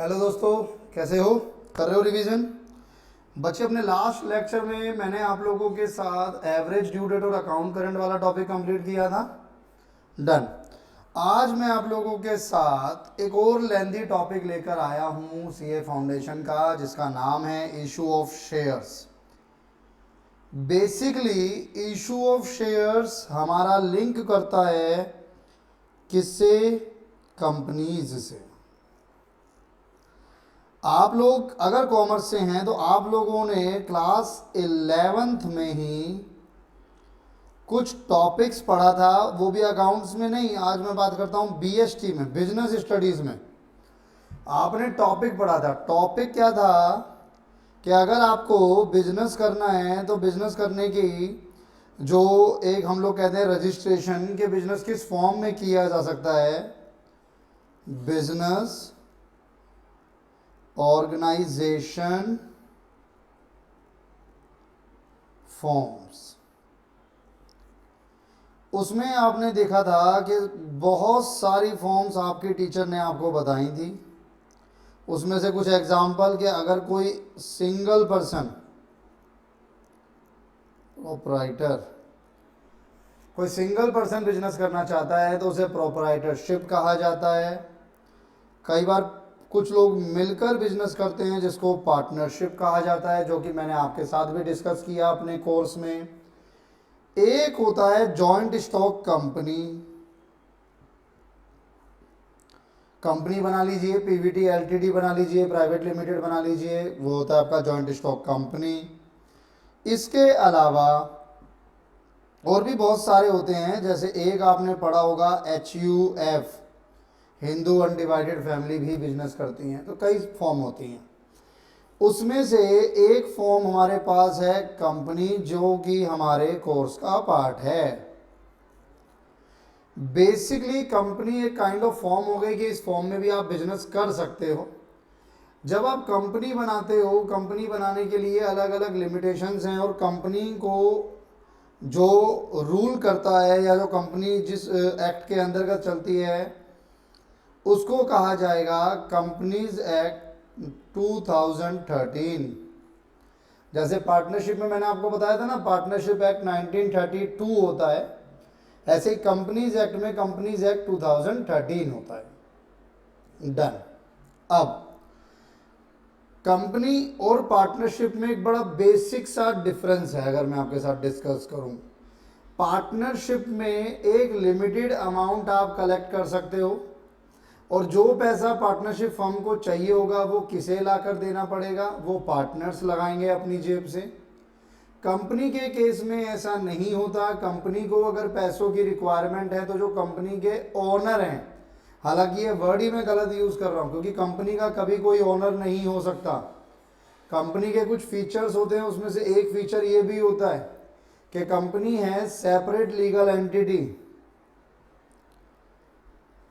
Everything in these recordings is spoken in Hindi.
हेलो दोस्तों, कैसे हो? कर रहे हो रिवीजन? बच्चे, अपने लास्ट लेक्चर में मैंने आप लोगों के साथ एवरेज ड्यू डेट और अकाउंट करंट वाला टॉपिक कंप्लीट किया था। डन। आज मैं आप लोगों के साथ एक और लेंदी टॉपिक लेकर आया हूँ सीए फाउंडेशन का, जिसका नाम है issue of shares. Basically issue of shares हमारा लिंक करता है किससे? कंपनीज से। आप लोग अगर कॉमर्स से हैं तो आप लोगों ने क्लास 11th में ही कुछ टॉपिक्स पढ़ा था, वो भी अकाउंट्स में नहीं। आज मैं बात करता हूँ बीएसटी में, बिजनेस स्टडीज़ में। आपने टॉपिक पढ़ा था। टॉपिक क्या था कि अगर आपको बिजनेस करना है तो बिजनेस करने की जो एक हम लोग कहते हैं रजिस्ट्रेशन, के बिजनेस किस फॉर्म में किया जा सकता है? Business organisation forms. उसमें आपने देखा था कि बहुत सारी फॉर्म्स आपके टीचर ने आपको बताई थी। उसमें से कुछ एग्जाम्पल के, अगर कोई सिंगल पर्सन प्रोपराइटर, कोई सिंगल पर्सन बिजनेस करना चाहता है तो उसे प्रोपराइटरशिप कहा जाता है। कई बार कुछ लोग मिलकर बिजनेस करते हैं जिसको पार्टनरशिप कहा जाता है, जो कि मैंने आपके साथ भी डिस्कस किया अपने कोर्स में। एक होता है जॉइंट स्टॉक कंपनी। कंपनी बना लीजिए, पीवीटी एलटीडी बना लीजिए, प्राइवेट लिमिटेड बना लीजिए, वो होता है आपका जॉइंट स्टॉक कंपनी। इसके अलावा और भी बहुत सारे होते हैं, जैसे एक आपने पढ़ा होगा HUF, हिंदू अनडिवाइडेड फैमिली भी बिजनेस करती हैं। तो कई फॉर्म होती हैं। उसमें से एक फॉर्म हमारे पास है कंपनी, जो कि हमारे कोर्स का पार्ट है। बेसिकली कंपनी एक काइंड ऑफ फॉर्म हो गई कि इस फॉर्म में भी आप बिजनेस कर सकते हो। जब आप कंपनी बनाते हो, कंपनी बनाने के लिए अलग अलग लिमिटेशंस हैं, और कंपनी को जो रूल करता है या जो कंपनी जिस एक्ट के अंतर्गत चलती है उसको कहा जाएगा कंपनीज एक्ट 2013। जैसे पार्टनरशिप में मैंने आपको बताया था ना, पार्टनरशिप एक्ट 1932 होता है, ऐसे ही कंपनीज एक्ट में कंपनीज एक्ट 2013 होता है। डन। अब कंपनी और पार्टनरशिप में एक बड़ा बेसिक सा डिफरेंस है, अगर मैं आपके साथ डिस्कस करूं। पार्टनरशिप में एक लिमिटेड अमाउंट आप कलेक्ट कर सकते हो, और जो पैसा पार्टनरशिप फर्म को चाहिए होगा वो किसे लाकर देना पड़ेगा? वो पार्टनर्स लगाएंगे अपनी जेब से। कंपनी के केस में ऐसा नहीं होता। कंपनी को अगर पैसों की रिक्वायरमेंट है तो जो कंपनी के ओनर हैं, हालांकि ये वर्ड ही मैं गलत यूज़ कर रहा हूँ, क्योंकि कंपनी का कभी कोई ओनर नहीं हो सकता। कंपनी के कुछ फीचर्स होते हैं, उसमें से एक फीचर ये भी होता है कि कंपनी है सेपरेट लीगल एंटिटी।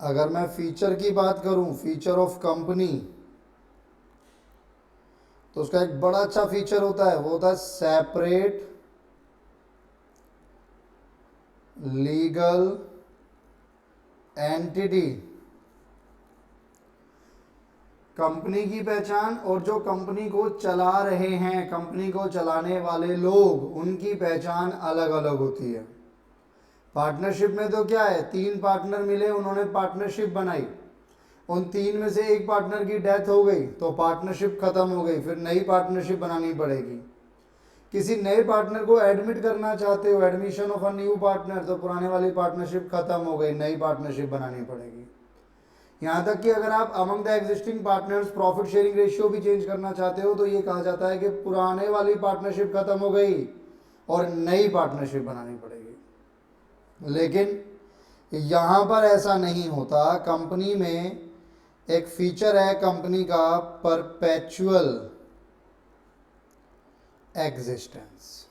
अगर मैं फीचर की बात करूं, फीचर ऑफ कंपनी, तो उसका एक बड़ा अच्छा फीचर होता है, वो होता है सेपरेट लीगल एंटिटी। कंपनी की पहचान और जो कंपनी को चला रहे हैं, कंपनी को चलाने वाले लोग, उनकी पहचान अलग अलग होती है। पार्टनरशिप में तो क्या है, 3 पार्टनर मिले, उन्होंने पार्टनरशिप बनाई, उन 3 में से एक पार्टनर की डेथ हो गई तो पार्टनरशिप खत्म हो गई, फिर नई पार्टनरशिप बनानी पड़ेगी। किसी नए पार्टनर को एडमिट करना चाहते हो, admission of a new partner, तो पुराने वाली पार्टनरशिप खत्म हो गई, नई पार्टनरशिप बनानी पड़ेगी। यहाँ तक कि अगर आप among the existing partners profit sharing ratio भी चेंज करना चाहते हो तो ये कहा जाता है कि पुराने वाली पार्टनरशिप खत्म हो गई और नई पार्टनरशिप बनानी पड़ेगी। लेकिन यहाँ पर ऐसा नहीं होता। कंपनी में एक फीचर है कंपनी का, perpetual existence.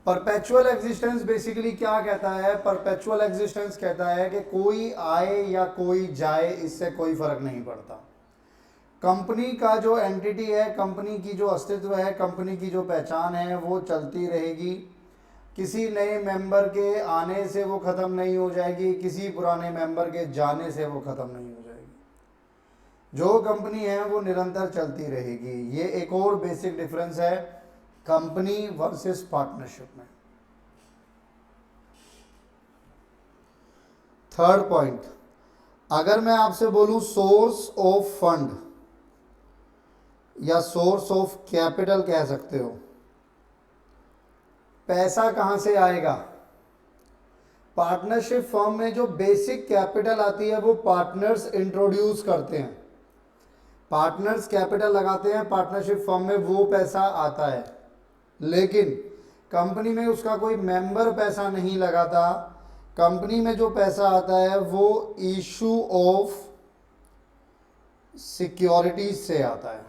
Perpetual existence basically क्या कहता है? परपेचुअल एग्जिस्टेंस कहता है कि कोई आए या कोई जाए, इससे कोई फर्क नहीं पड़ता। कंपनी का जो एंटिटी है, कंपनी की जो अस्तित्व है, कंपनी की जो पहचान है, वो चलती रहेगी। किसी नए मेंबर के आने से वो ख़त्म नहीं हो जाएगी, किसी पुराने मेंबर के जाने से वो ख़त्म नहीं हो जाएगी। जो कंपनी है वो निरंतर चलती रहेगी। ये एक और बेसिक डिफरेंस है कंपनी वर्सेस पार्टनरशिप में। थर्ड पॉइंट, अगर मैं आपसे बोलूं सोर्स ऑफ फंड या सोर्स ऑफ कैपिटल कह सकते हो, पैसा कहां से आएगा? पार्टनरशिप फर्म में जो बेसिक कैपिटल आती है वो पार्टनर्स इंट्रोड्यूस करते हैं, पार्टनर्स कैपिटल लगाते हैं पार्टनरशिप फर्म में, वो पैसा आता है। लेकिन कंपनी में उसका कोई मेंबर पैसा नहीं लगाता। कंपनी में जो पैसा आता है वो इशू ऑफ सिक्योरिटीज से आता है।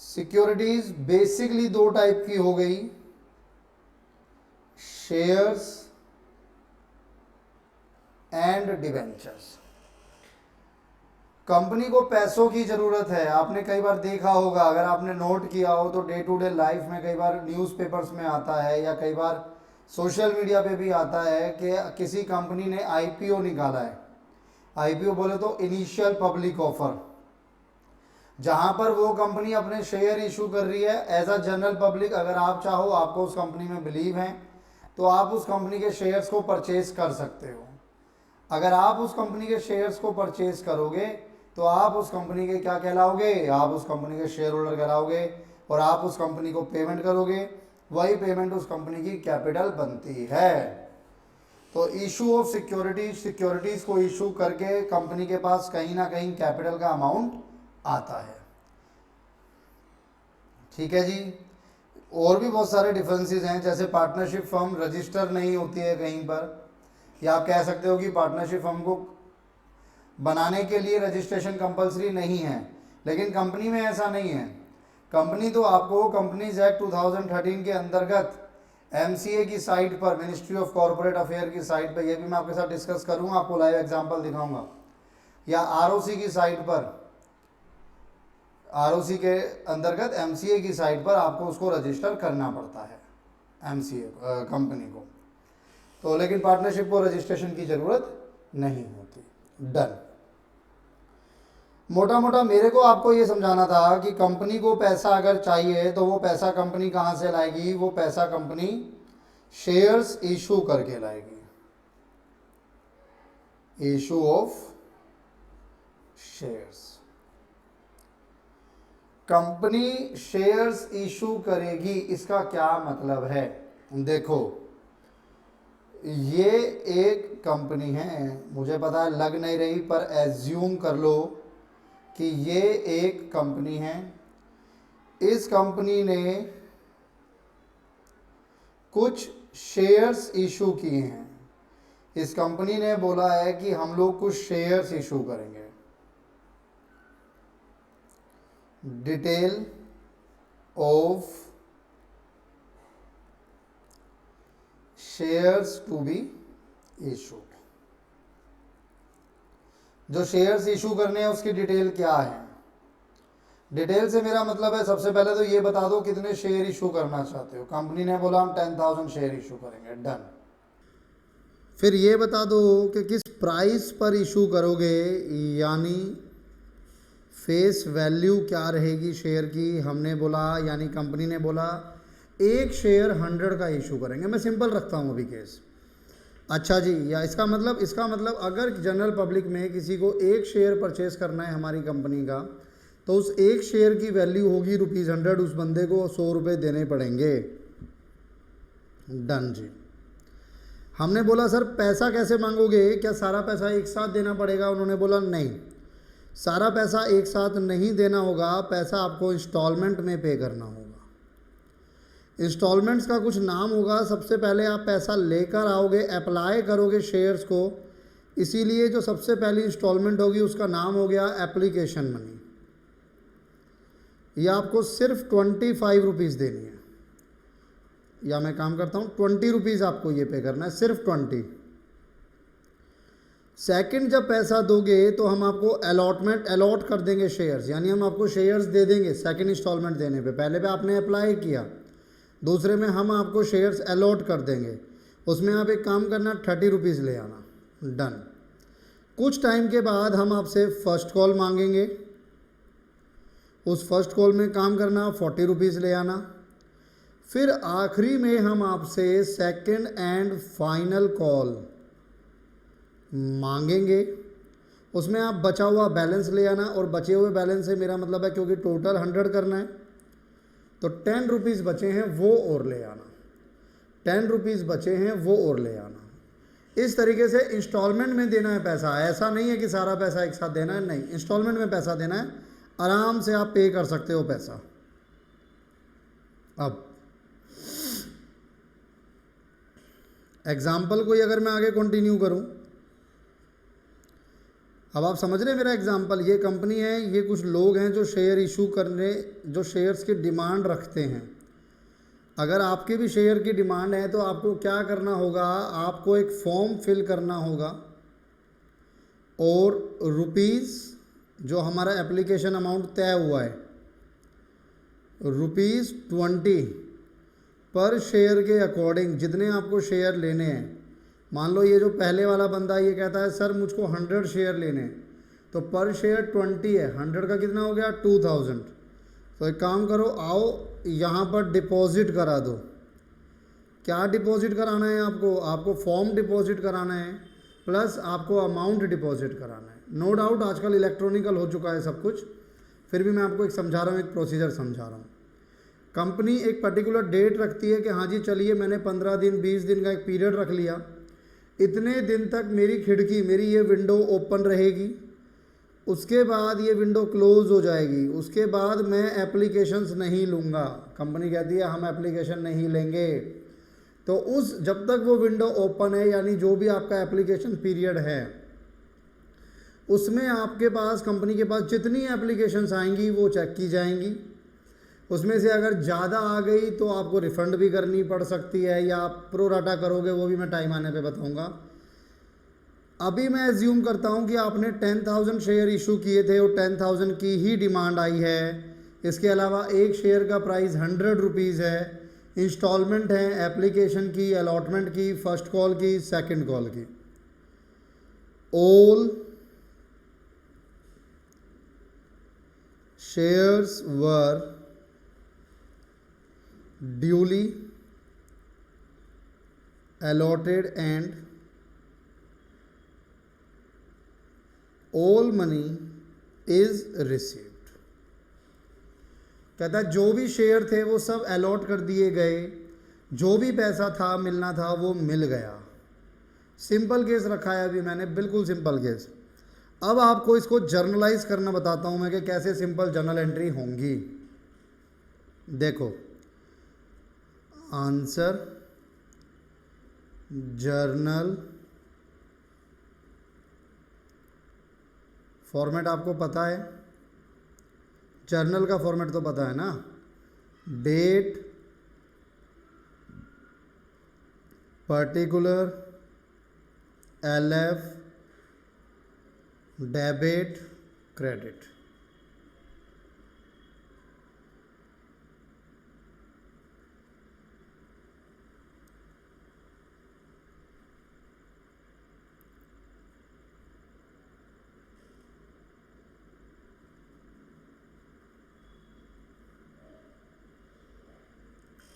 सिक्योरिटीज बेसिकली दो टाइप की हो गई, शेयर्स एंड डिवेंचर्स। कंपनी को पैसों की जरूरत है। आपने कई बार देखा होगा, अगर आपने नोट किया हो तो डे टू डे लाइफ में कई बार न्यूज़पेपर्स में आता है या कई बार सोशल मीडिया पे भी आता है कि किसी कंपनी ने आईपीओ निकाला है। आईपीओ बोले तो इनिशियल पब्लिक ऑफर, जहां पर वो कंपनी अपने शेयर इशू कर रही है एज अ जनरल पब्लिक। अगर आप चाहो, आपको उस कंपनी में बिलीव है, तो आप उस कंपनी के शेयर्स को परचेज कर सकते हो। अगर आप उस कंपनी के शेयर्स को परचेज करोगे तो आप उस कंपनी के क्या कहलाओगे? आप उस कंपनी के शेयर होल्डर कहलाओगे और आप उस कंपनी को पेमेंट करोगे। वही पेमेंट उस कंपनी की कैपिटल बनती है। तो इशू ऑफ सिक्योरिटीज, सिक्योरिटीज को इशू करके कंपनी के पास कहीं ना कहीं कैपिटल का अमाउंट आता है। ठीक है जी। और भी बहुत सारे डिफरेंसेस हैं, जैसे पार्टनरशिप फर्म रजिस्टर नहीं होती है कहीं पर, या आप कह सकते हो कि पार्टनरशिप फर्म को बनाने के लिए रजिस्ट्रेशन कंपलसरी नहीं है। लेकिन कंपनी में ऐसा नहीं है। कंपनी तो आपको कंपनीज एक्ट 2013 के अंतर्गत एमसीए की साइट पर, मिनिस्ट्री ऑफ कॉर्पोरेट अफेयर की साइट पर, यह भी मैं आपके साथ डिस्कस करूंगा, आपको लाइव एग्जांपल दिखाऊंगा, या आरओसी की साइट पर, आरओसी के अंतर्गत एमसीए की साइट पर आपको उसको रजिस्टर करना पड़ता है एमसीए कंपनी को। तो लेकिन पार्टनरशिप को रजिस्ट्रेशन की जरूरत नहीं होती। डन। मोटा मोटा मेरे को आपको ये समझाना था कि कंपनी को पैसा अगर चाहिए तो वो पैसा कंपनी कहाँ से लाएगी? वो पैसा कंपनी शेयर्स इशू करके लाएगी, issue of shares. Company shares issue करेगी, इसका क्या मतलब है? देखो, ये एक कंपनी है, मुझे पता है लग नहीं रही, पर एज्यूम कर लो कि ये एक कंपनी है। इस कंपनी ने कुछ शेयर्स इशू किए हैं। इस कंपनी ने बोला है कि हम लोग कुछ शेयर्स इशू करेंगे। Detail of shares to be issued. जो शेयर्स इशू करने हैं उसकी डिटेल क्या है? डिटेल से मेरा मतलब है, सबसे पहले तो ये बता दो कितने शेयर इशू करना चाहते हो। कंपनी ने बोला हम 10,000 शेयर इशू करेंगे, डन। फिर ये बता दो कि किस प्राइस पर इशू करोगे, यानी फेस वैल्यू क्या रहेगी शेयर की। हमने बोला, यानी कंपनी ने बोला एक शेयर 100 का इशू करेंगे। मैं सिंपल रखता हूँ अभी केस। अच्छा जी, या इसका मतलब अगर जनरल पब्लिक में किसी को एक शेयर परचेस करना है हमारी कंपनी का, तो उस एक शेयर की वैल्यू होगी ₹100, उस बंदे को 100 रुपये देने पड़ेंगे। डन जी। हमने बोला सर पैसा कैसे मांगोगे, क्या सारा पैसा एक साथ देना पड़ेगा? उन्होंने बोला नहीं, सारा पैसा एक साथ नहीं देना होगा, पैसा आपको इंस्टॉलमेंट में पे करना होगा। इंस्टॉलमेंट्स का कुछ नाम होगा। सबसे पहले आप पैसा लेकर आओगे, अप्लाई करोगे शेयर्स को, इसीलिए जो सबसे पहली इंस्टॉलमेंट होगी उसका नाम हो गया एप्लीकेशन मनी। यह आपको सिर्फ 25 रुपीज़ देनी है, या मैं काम करता हूँ 20 रुपीज़ आपको ये पे करना है, सिर्फ 20। सेकंड, जब पैसा दोगे तो हम आपको अलॉट कर देंगे शेयर्स, यानी हम आपको शेयर्स दे देंगे सेकंड इंस्टॉलमेंट देने पे। पहले पे आपने अप्लाई किया, दूसरे में हम आपको शेयर्स अलॉट कर देंगे। उसमें आप एक काम करना, 30 रुपीज़ ले आना। डन। कुछ टाइम के बाद हम आपसे फर्स्ट कॉल मांगेंगे, उस फर्स्ट कॉल में काम करना, 40 रुपीज़ ले आना। फिर आखिरी में हम आपसे सेकंड एंड फाइनल कॉल मांगेंगे, उसमें आप बचा हुआ बैलेंस ले आना। और बचे हुए बैलेंस से मेरा मतलब है क्योंकि टोटल 100 करना है तो 10 रुपीज़ बचे हैं वो और ले आना, 10 रुपीज़ बचे हैं वो और ले आना। इस तरीके से इंस्टॉलमेंट में देना है पैसा, ऐसा नहीं है कि सारा पैसा एक साथ देना है, नहीं, इंस्टॉलमेंट में पैसा देना है, आराम से आप पे कर सकते हो पैसा। अब एग्जाम्पल कोई अगर मैं आगे कंटिन्यू करूं, अब आप समझ रहे हैं मेरा एग्जाम्पल, ये कंपनी है, ये कुछ लोग हैं जो शेयर इशू करने, जो शेयर्स की डिमांड रखते हैं। अगर आपकी भी शेयर की डिमांड है तो आपको क्या करना होगा, आपको एक फॉर्म फिल करना होगा और रुपीज़ जो हमारा एप्लीकेशन अमाउंट तय हुआ है ₹20 पर शेयर के अकॉर्डिंग जितने आपको शेयर लेने हैं। मान लो ये जो पहले वाला बंदा ये कहता है सर मुझको 100 शेयर लेने हैं, तो पर शेयर 20 है, 100 का कितना हो गया 2000। तो एक काम करो, आओ यहाँ पर डिपॉजिट करा दो। क्या डिपॉजिट कराना है आपको, आपको फॉर्म डिपॉजिट कराना है प्लस आपको अमाउंट डिपॉजिट कराना है। नो डाउट आजकल इलेक्ट्रॉनिकल हो चुका है सब कुछ, फिर भी मैं आपको एक समझा रहा हूँ, एक प्रोसीजर समझा रहा हूँ। कंपनी एक पर्टिकुलर डेट रखती है कि हाँ जी चलिए मैंने 15 दिन 20 दिन का एक पीरियड रख लिया, इतने दिन तक मेरी खिड़की, मेरी ये विंडो ओपन रहेगी, उसके बाद ये विंडो क्लोज हो जाएगी, उसके बाद मैं एप्लीकेशंस नहीं लूँगा। कंपनी कहती है हम एप्लीकेशन नहीं लेंगे। तो उस जब तक वो विंडो ओपन है, यानी जो भी आपका एप्लीकेशन पीरियड है, उसमें आपके पास, कंपनी के पास जितनी एप्लीकेशंस आएंगी वो चेक की जाएंगी। उसमें से अगर ज़्यादा आ गई तो आपको रिफ़ंड भी करनी पड़ सकती है, या आप प्रो राटा करोगे, वो भी मैं टाइम आने पे बताऊंगा। अभी मैं एज्यूम करता हूं कि आपने 10,000 शेयर इशू किए थे और 10,000 की ही डिमांड आई है। इसके अलावा एक शेयर का प्राइस 100 रुपीज़ है, इंस्टॉलमेंट है एप्लीकेशन की, अलॉटमेंट की, फर्स्ट कॉल की, सेकंड कॉल की। All shares were duly allotted and all money is received। कहता है जो भी शेयर थे वो सब अलॉट कर दिए गए, जो भी पैसा था मिलना था वो मिल गया। सिंपल केस रखा है अभी मैंने, बिल्कुल सिंपल केस। अब आपको इसको जर्नलाइज करना बताता हूं मैं कि कैसे सिंपल जर्नल एंट्री होंगी। देखो, आंसर जर्नल फॉर्मेट आपको पता है, जर्नल का फॉर्मेट तो पता है ना, date, particular, LF, debit, credit.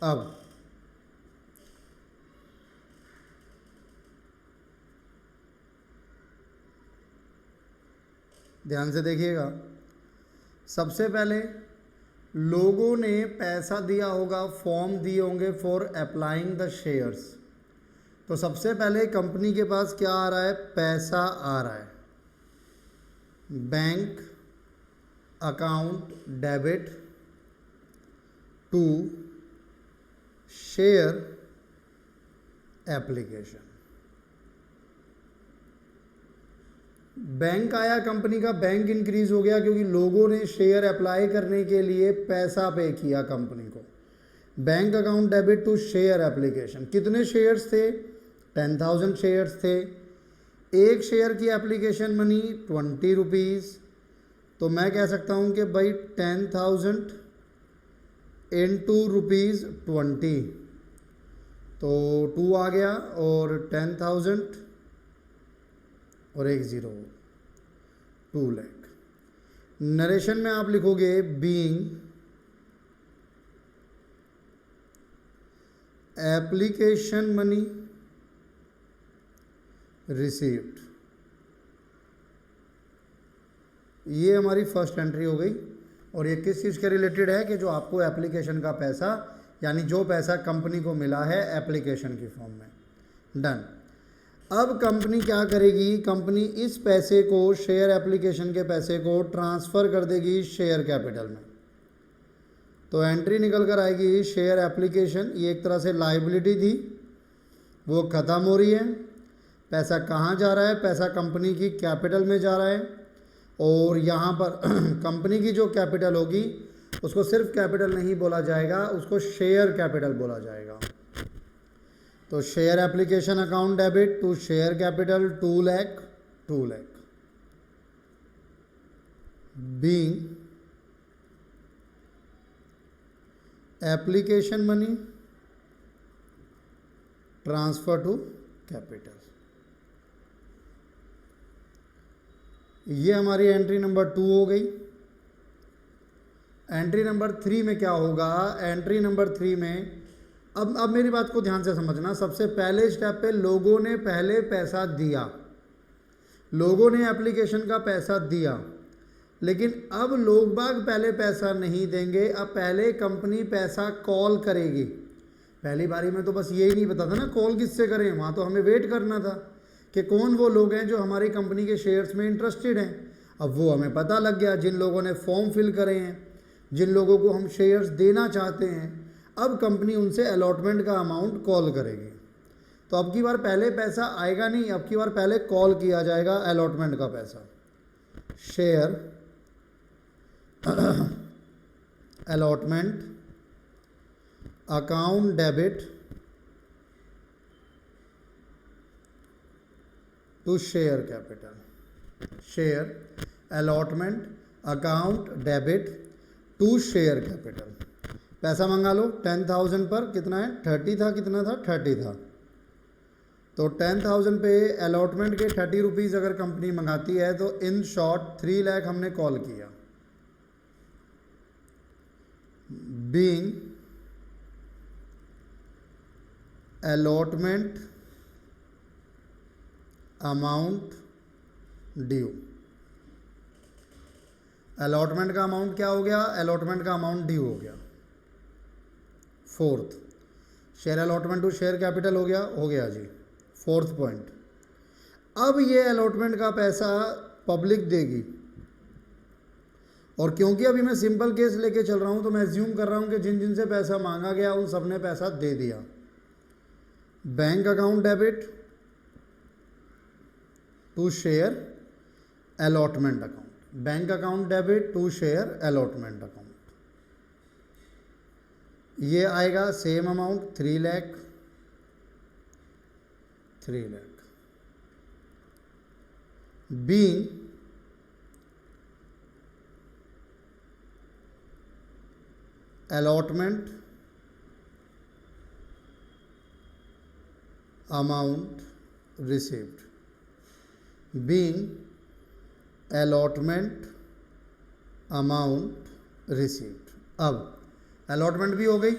अब ध्यान से देखिएगा, सबसे पहले लोगों ने पैसा दिया होगा, फॉर्म दिए होंगे फॉर अप्लाइंग द शेयर्स। तो सबसे पहले कंपनी के पास क्या आ रहा है, पैसा आ रहा है, bank account debit to share application. Bank आया कंपनी का, बैंक इंक्रीज हो गया क्योंकि लोगों ने शेयर अप्लाई करने के लिए पैसा पे किया कंपनी को। Bank account debit to share application. कितने शेयर्स थे, 10,000 शेयर्स थे। एक शेयर की एप्लीकेशन मनी 20 रुपीज़। तो मैं कह सकता हूं कि भाई 10,000 इंटू ₹20, तो 2 आ गया, और 10,000 और एक ज़ीरो, 2 लाख। नरेशन में आप लिखोगे बीइंग एप्लीकेशन मनी रिसीव्ड। ये हमारी फर्स्ट एंट्री हो गई। और ये किस चीज़ के रिलेटेड है कि जो आपको एप्लीकेशन का पैसा, यानी जो पैसा कंपनी को मिला है एप्लीकेशन की फॉर्म में। डन। अब कंपनी क्या करेगी, कंपनी इस पैसे को, शेयर एप्लीकेशन के पैसे को ट्रांसफ़र कर देगी शेयर कैपिटल में। तो एंट्री निकल कर आएगी शेयर एप्लीकेशन, ये एक तरह से लायबिलिटी थी, वो ख़त्म हो रही है। पैसा कहाँ जा रहा है, पैसा कंपनी की कैपिटल में जा रहा है। और यहाँ पर कंपनी की जो कैपिटल होगी उसको सिर्फ कैपिटल नहीं बोला जाएगा, उसको शेयर कैपिटल बोला जाएगा। तो share application account debit to share capital 2 lakh, 2 lakh being application money transfer to capital. ये हमारी एंट्री नंबर 2 हो गई। एंट्री नंबर 3 में क्या होगा, एंट्री नंबर 3 में अब मेरी बात को ध्यान से समझना। सबसे पहले स्टेप पे लोगों ने पहले पैसा दिया, लोगों ने एप्लीकेशन का पैसा दिया, लेकिन अब लोग बाग पहले पैसा नहीं देंगे, अब पहले कंपनी पैसा कॉल करेगी। पहली बारी में तो बस यही नहीं पता था ना कॉल किससे करें, वहाँ तो हमें वेट करना था कि कौन वो लोग हैं जो हमारी कंपनी के शेयर्स में इंटरेस्टेड हैं। अब वो हमें पता लग गया, जिन लोगों ने फॉर्म फिल करे हैं, जिन लोगों को हम शेयर्स देना चाहते हैं, अब कंपनी उनसे अलॉटमेंट का अमाउंट कॉल करेगी। तो अब की बार पहले पैसा आएगा नहीं, अब की बार पहले कॉल किया जाएगा अलॉटमेंट का पैसा। Share allotment account debit to share capital. Share allotment account debit to share capital. पैसा मंगा लो 10,000 पर, कितना है 30 था, कितना था 30 था। तो 10,000 पे अलॉटमेंट के 30 रुपीज़ अगर कंपनी मंगाती है तो इन शॉर्ट 3 लाख हमने कॉल किया। Being allotment amount due. Allotment का अमाउंट क्या हो गया, अलॉटमेंट का अमाउंट ड्यू हो गया। Fourth, share allotment to share capital हो गया जी, फोर्थ पॉइंट। अब ये अलॉटमेंट का पैसा पब्लिक देगी, और क्योंकि अभी मैं सिंपल केस लेके चल रहा हूं तो मैं एज्यूम कर रहा हूं कि जिन जिन से पैसा मांगा गया उन सब ने पैसा दे दिया। Bank account debit to share allotment account, bank account debit to share allotment account. ये आएगा same amount 3 lakh, 3 lakh. Being allotment amount received, being allotment amount received. अब अलॉटमेंट भी हो गई।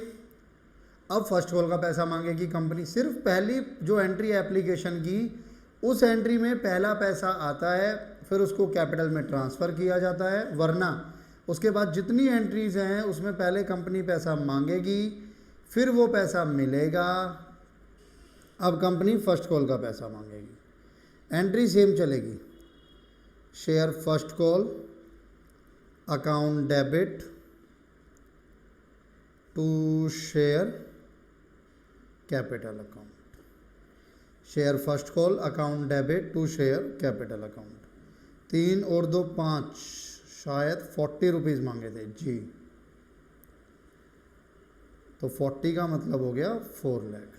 अब फर्स्ट कॉल का पैसा मांगेगी कंपनी। सिर्फ पहली जो एंट्री है एप्लीकेशन की, उस एंट्री में पहला पैसा आता है, फिर उसको कैपिटल में ट्रांसफ़र किया जाता है। वरना उसके बाद जितनी एंट्रीज़ हैं उसमें पहले कंपनी पैसा मांगेगी, फिर वो पैसा मिलेगा। अब कंपनी फर्स्ट कॉल का पैसा मांगेगी। एंट्री सेम चलेगी, share first call account debit to share capital account, share first call account debit to share capital account. 3 और 2 5, शायद 40 रुपीज़ मांगे थे जी। तो 40 का मतलब हो गया 4 lakh.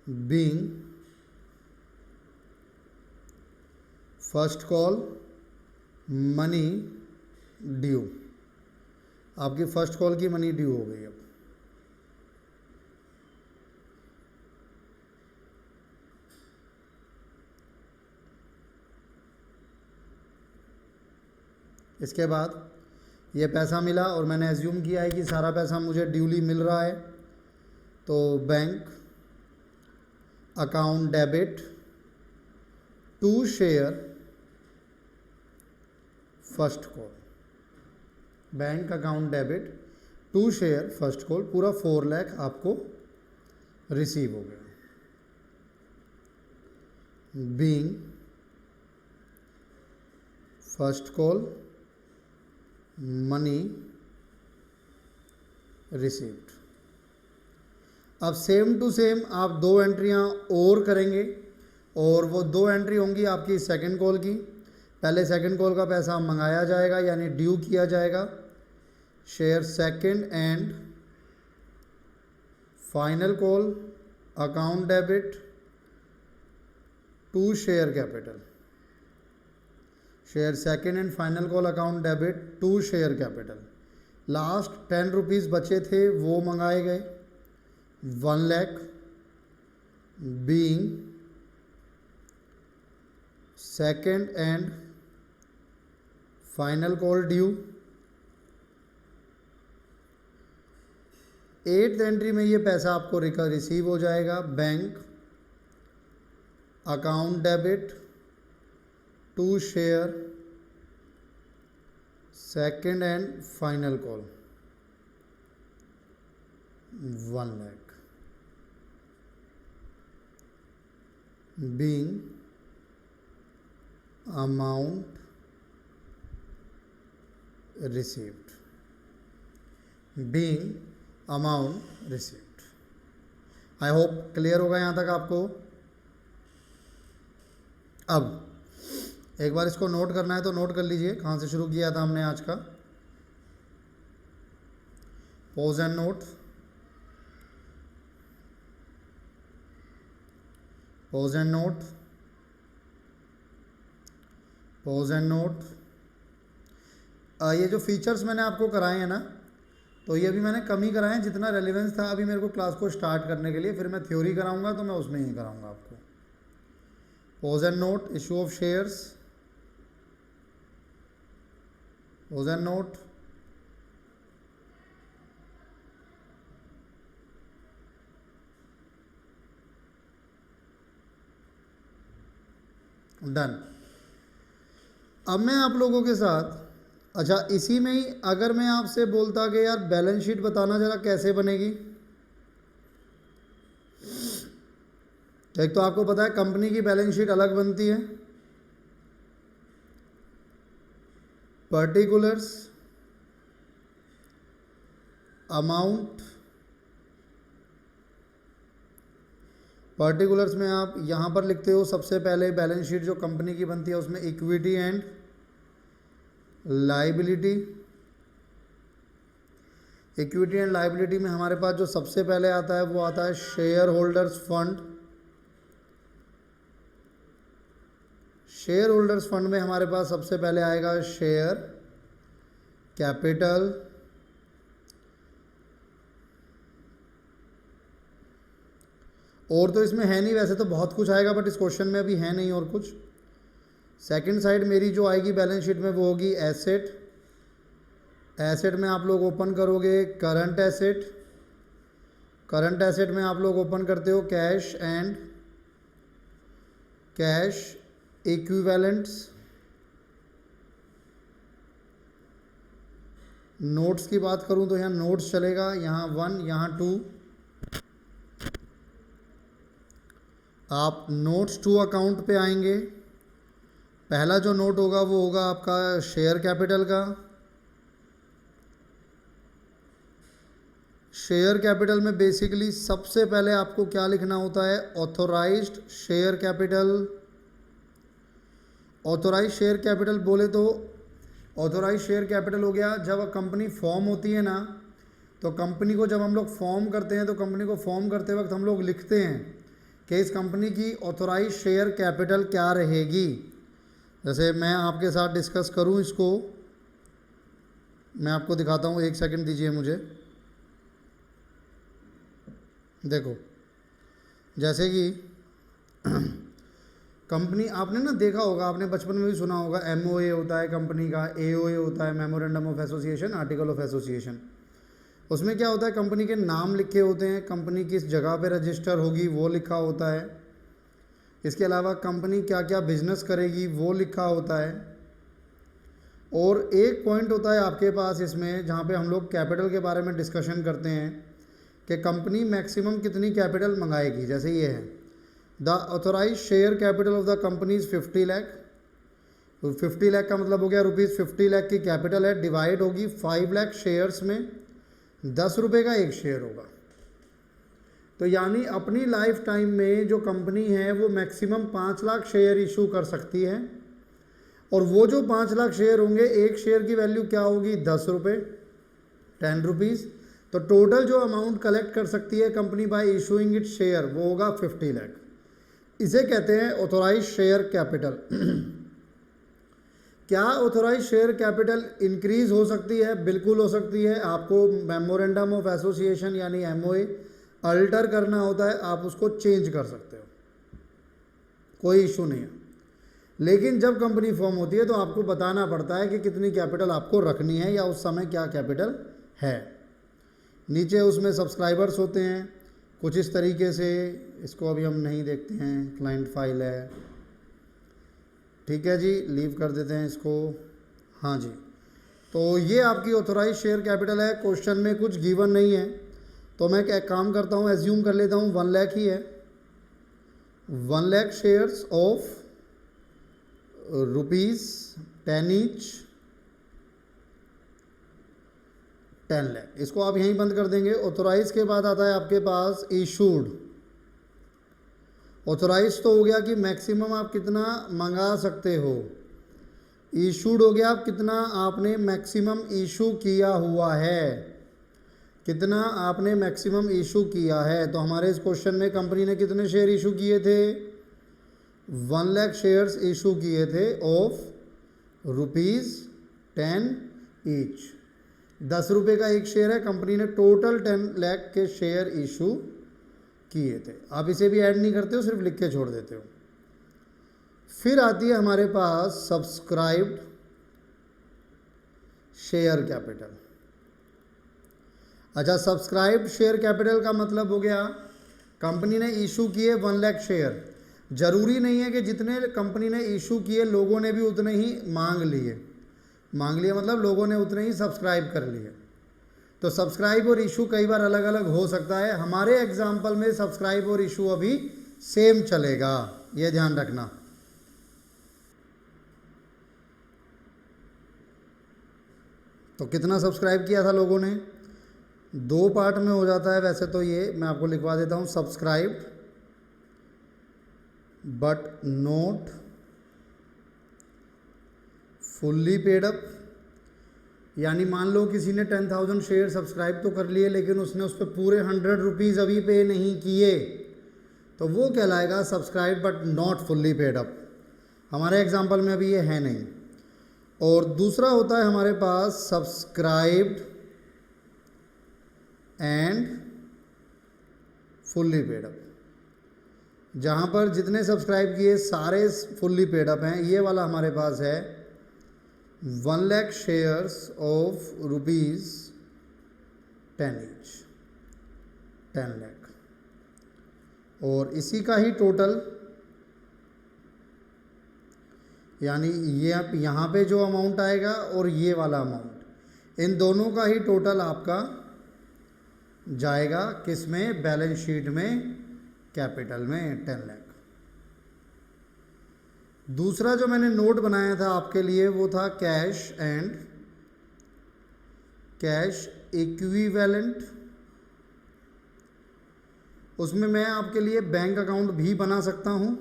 Being first call money due, आपकी फर्स्ट कॉल की मनी ड्यू हो गई। अब इसके बाद ये पैसा मिला और मैंने एज्यूम किया है कि सारा पैसा मुझे ड्यूली मिल रहा है, तो bank account debit to share first call, bank account debit to share first call, पूरा 4 लाख आपको रिसीव हो गया। Being first call money received. अब सेम टू सेम आप 2 एंट्रियां और करेंगे और वो 2 एंट्री होंगी आपकी सेकंड कॉल की। पहले सेकंड कॉल का पैसा मंगाया जाएगा यानी ड्यू किया जाएगा, share second and final call account debit to share capital, share second and final call account debit to share capital. Last 10 rupees बचे थे वो मंगाए गए, 1 lakh being second and final call due. 8th entry में ये पैसा आपको रिसीव हो जाएगा, bank account debit to share second and final call 1 lakh being amount received, being amount received. I hope clear होगा यहाँ तक आपको। अब एक बार इसको नोट करना है तो नोट कर लीजिए कहाँ से शुरू किया था हमने आज का। Pose and note, pose and note, pose and note. ये जो फीचर्स मैंने आपको कराए हैं ना, तो ये अभी मैंने कम ही कराए हैं, जितना रेलिवेंस था अभी मेरे को क्लास को स्टार्ट करने के लिए। फिर मैं थ्योरी कराऊंगा तो मैं उसमें ही कराऊंगा आपको। Pose and note, issue of shares, pose and note, done. अब मैं आप लोगों के साथ, अच्छा इसी में ही अगर मैं आपसे बोलता कि यार बैलेंस शीट बताना जरा कैसे बनेगी। एक तो आपको पता है कंपनी की बैलेंस शीट अलग बनती है, पर्टिकुलर्स, अमाउंट। पर्टिकुलर्स में आप यहाँ पर लिखते हो सबसे पहले बैलेंस शीट जो कंपनी की बनती है उसमें equity and liability. Equity and liability में हमारे पास जो सबसे पहले आता है वो आता है share holders fund. Share holders fund में हमारे पास सबसे पहले आएगा शेयर कैपिटल, और तो इसमें है नहीं, वैसे तो बहुत कुछ आएगा बट इस क्वेश्चन में अभी है नहीं और कुछ। सेकंड साइड मेरी जो आएगी बैलेंस शीट में वो होगी एसेट। एसेट में आप लोग ओपन करोगे करंट एसेट, करंट एसेट में आप लोग ओपन करते हो cash and cash equivalents. Notes की बात करूं तो यहाँ नोट्स चलेगा, यहाँ 1 यहाँ 2। आप नोट्स टू अकाउंट पे आएंगे। पहला जो नोट होगा वो होगा आपका शेयर कैपिटल का। शेयर कैपिटल में बेसिकली सबसे पहले आपको क्या लिखना होता है, authorised share capital. Authorised share capital बोले तो ऑथोराइज्ड शेयर कैपिटल हो गया जब कंपनी फॉर्म होती है ना, तो कंपनी को जब हम लोग फॉर्म करते हैं तो कंपनी को फॉर्म करते वक्त हम लोग लिखते हैं कि इस कंपनी की ऑथोराइज्ड शेयर कैपिटल क्या रहेगी। जैसे मैं आपके साथ डिस्कस करूं इसको, मैं आपको दिखाता हूं, 1 सेकंड दीजिए मुझे। देखो जैसे कि कंपनी आपने ना देखा होगा, आपने बचपन में भी सुना होगा, MOA होता है कंपनी का, AOA होता है, memorandum of association, article of association. उसमें क्या होता है, कंपनी के नाम लिखे होते हैं, कंपनी किस जगह पे रजिस्टर होगी वो लिखा होता है, इसके अलावा कंपनी क्या क्या बिजनेस करेगी वो लिखा होता है। और एक पॉइंट होता है आपके पास इसमें जहाँ पे हम लोग कैपिटल के बारे में डिस्कशन करते हैं कि कंपनी मैक्सिमम कितनी कैपिटल मंगाएगी। जैसे ये है, the authorise share capital of the company is 50 lakh. 50 lakh का मतलब हो गया ₹50 लाख की कैपिटल है, डिवाइड होगी 5 लाख शेयर्स में, 10 रुपये का एक शेयर होगा। तो यानी अपनी लाइफ टाइम में जो कंपनी है वो मैक्सिमम 5 लाख शेयर इशू कर सकती है, और वो जो 5 लाख शेयर होंगे, एक शेयर की वैल्यू क्या होगी, 10 रुपये, 10 रुपीज़। तो टोटल जो अमाउंट कलेक्ट कर सकती है company by issuing it share वो होगा 50 लाख। इसे कहते हैं ऑथोराइज शेयर कैपिटल। क्या ऑथोराइज शेयर कैपिटल इंक्रीज हो सकती है? बिल्कुल हो सकती है। आपको मेमोरेंडम ऑफ एसोसिएशन यानी MOA अल्टर करना होता है, आप उसको चेंज कर सकते हो, कोई इशू नहीं है। लेकिन जब कंपनी फॉर्म होती है तो आपको बताना पड़ता है कि कितनी कैपिटल आपको रखनी है या उस समय क्या कैपिटल है। नीचे उसमें सब्सक्राइबर्स होते हैं कुछ इस तरीके से, इसको अभी हम नहीं देखते हैं, क्लाइंट फाइल है, ठीक है जी, लीव कर देते हैं इसको। हाँ जी, तो ये आपकी ऑथोराइज शेयर कैपिटल है। क्वेश्चन में कुछ गिवन नहीं है, तो मैं क्या काम करता हूँ, एज्यूम कर लेता हूँ 1 लाख ही है। 1 lakh shares of ₹10 each, 10 lakh. इसको आप यहीं बंद कर देंगे। ऑथोराइज के बाद आता है आपके पास इशूड। ऑथोराइज तो हो गया कि मैक्सिमम आप कितना मंगा सकते हो, इशूड हो गया आप कितना आपने मैक्सिमम इशू किया हुआ है, कितना आपने मैक्सिमम इशू किया है। तो हमारे इस क्वेश्चन में कंपनी ने कितने शेयर इशू किए थे, 1 लाख शेयर्स इशू किए थे ऑफ ₹10 ईच। 10 रुपये का एक शेयर है, कंपनी ने टोटल 10 लाख के शेयर इशू किए थे। आप इसे भी ऐड नहीं करते हो, सिर्फ लिख के छोड़ देते हो। फिर आती है हमारे पास सब्सक्राइब्ड शेयर कैपिटल। अच्छा, सब्सक्राइब्ड शेयर कैपिटल का मतलब हो गया कंपनी ने इशू किए 1 लाख शेयर। जरूरी नहीं है कि जितने कंपनी ने इशू किए लोगों ने भी उतने ही मांग लिए। मांग लिए मतलब लोगों ने उतने ही सब्सक्राइब कर लिए। तो सब्सक्राइब और इशू कई बार अलग अलग हो सकता है। हमारे एग्जाम्पल में सब्सक्राइब और इशू अभी सेम चलेगा, ये ध्यान रखना। तो कितना सब्सक्राइब किया था लोगों ने, 2 पार्ट में हो जाता है वैसे तो। ये मैं आपको लिखवा देता हूँ, subscribed but not fully paid up. यानी मान लो किसी ने 10,000 शेयर सब्सक्राइब तो कर लिए, लेकिन उसने उस पर पूरे 100 रुपीज़ अभी पे नहीं किए, तो वो कहलाएगा subscribe but not fully paid up. हमारे एग्जांपल में अभी ये है नहीं। और दूसरा होता है हमारे पास subscribed and fully paid up, जहाँ पर जितने सब्सक्राइब किए सारे फुल्ली पेड अप हैं। ये वाला हमारे पास है 1 lakh shares of ₹10 each, 10 lakh. और इसी का ही टोटल, यानी ये आप यहाँ पे जो अमाउंट आएगा और ये वाला अमाउंट, इन दोनों का ही टोटल आपका जाएगा किस में, बैलेंस शीट में, कैपिटल में 10 लाख। दूसरा जो मैंने नोट बनाया था आपके लिए वो था कैश एंड कैश इक्विवेलेंट। उसमें मैं आपके लिए बैंक अकाउंट भी बना सकता हूं।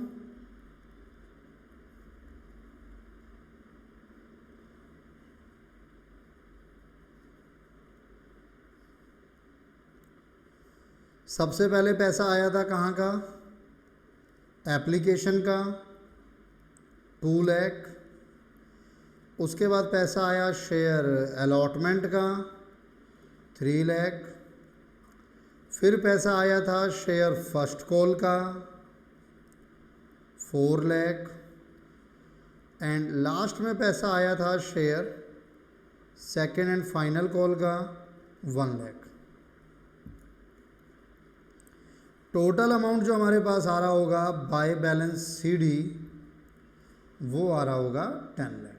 सबसे पहले पैसा आया था कहाँ का, एप्लीकेशन का 2 लाख। उसके बाद पैसा आया शेयर अलॉटमेंट का 3 लाख। फिर पैसा आया था शेयर फर्स्ट कॉल का 4 लाख एंड लास्ट में पैसा आया था share second and final call का 1 लाख। टोटल अमाउंट जो हमारे पास आ रहा होगा बाय बैलेंस सीडी वो आ रहा होगा 10 लाख।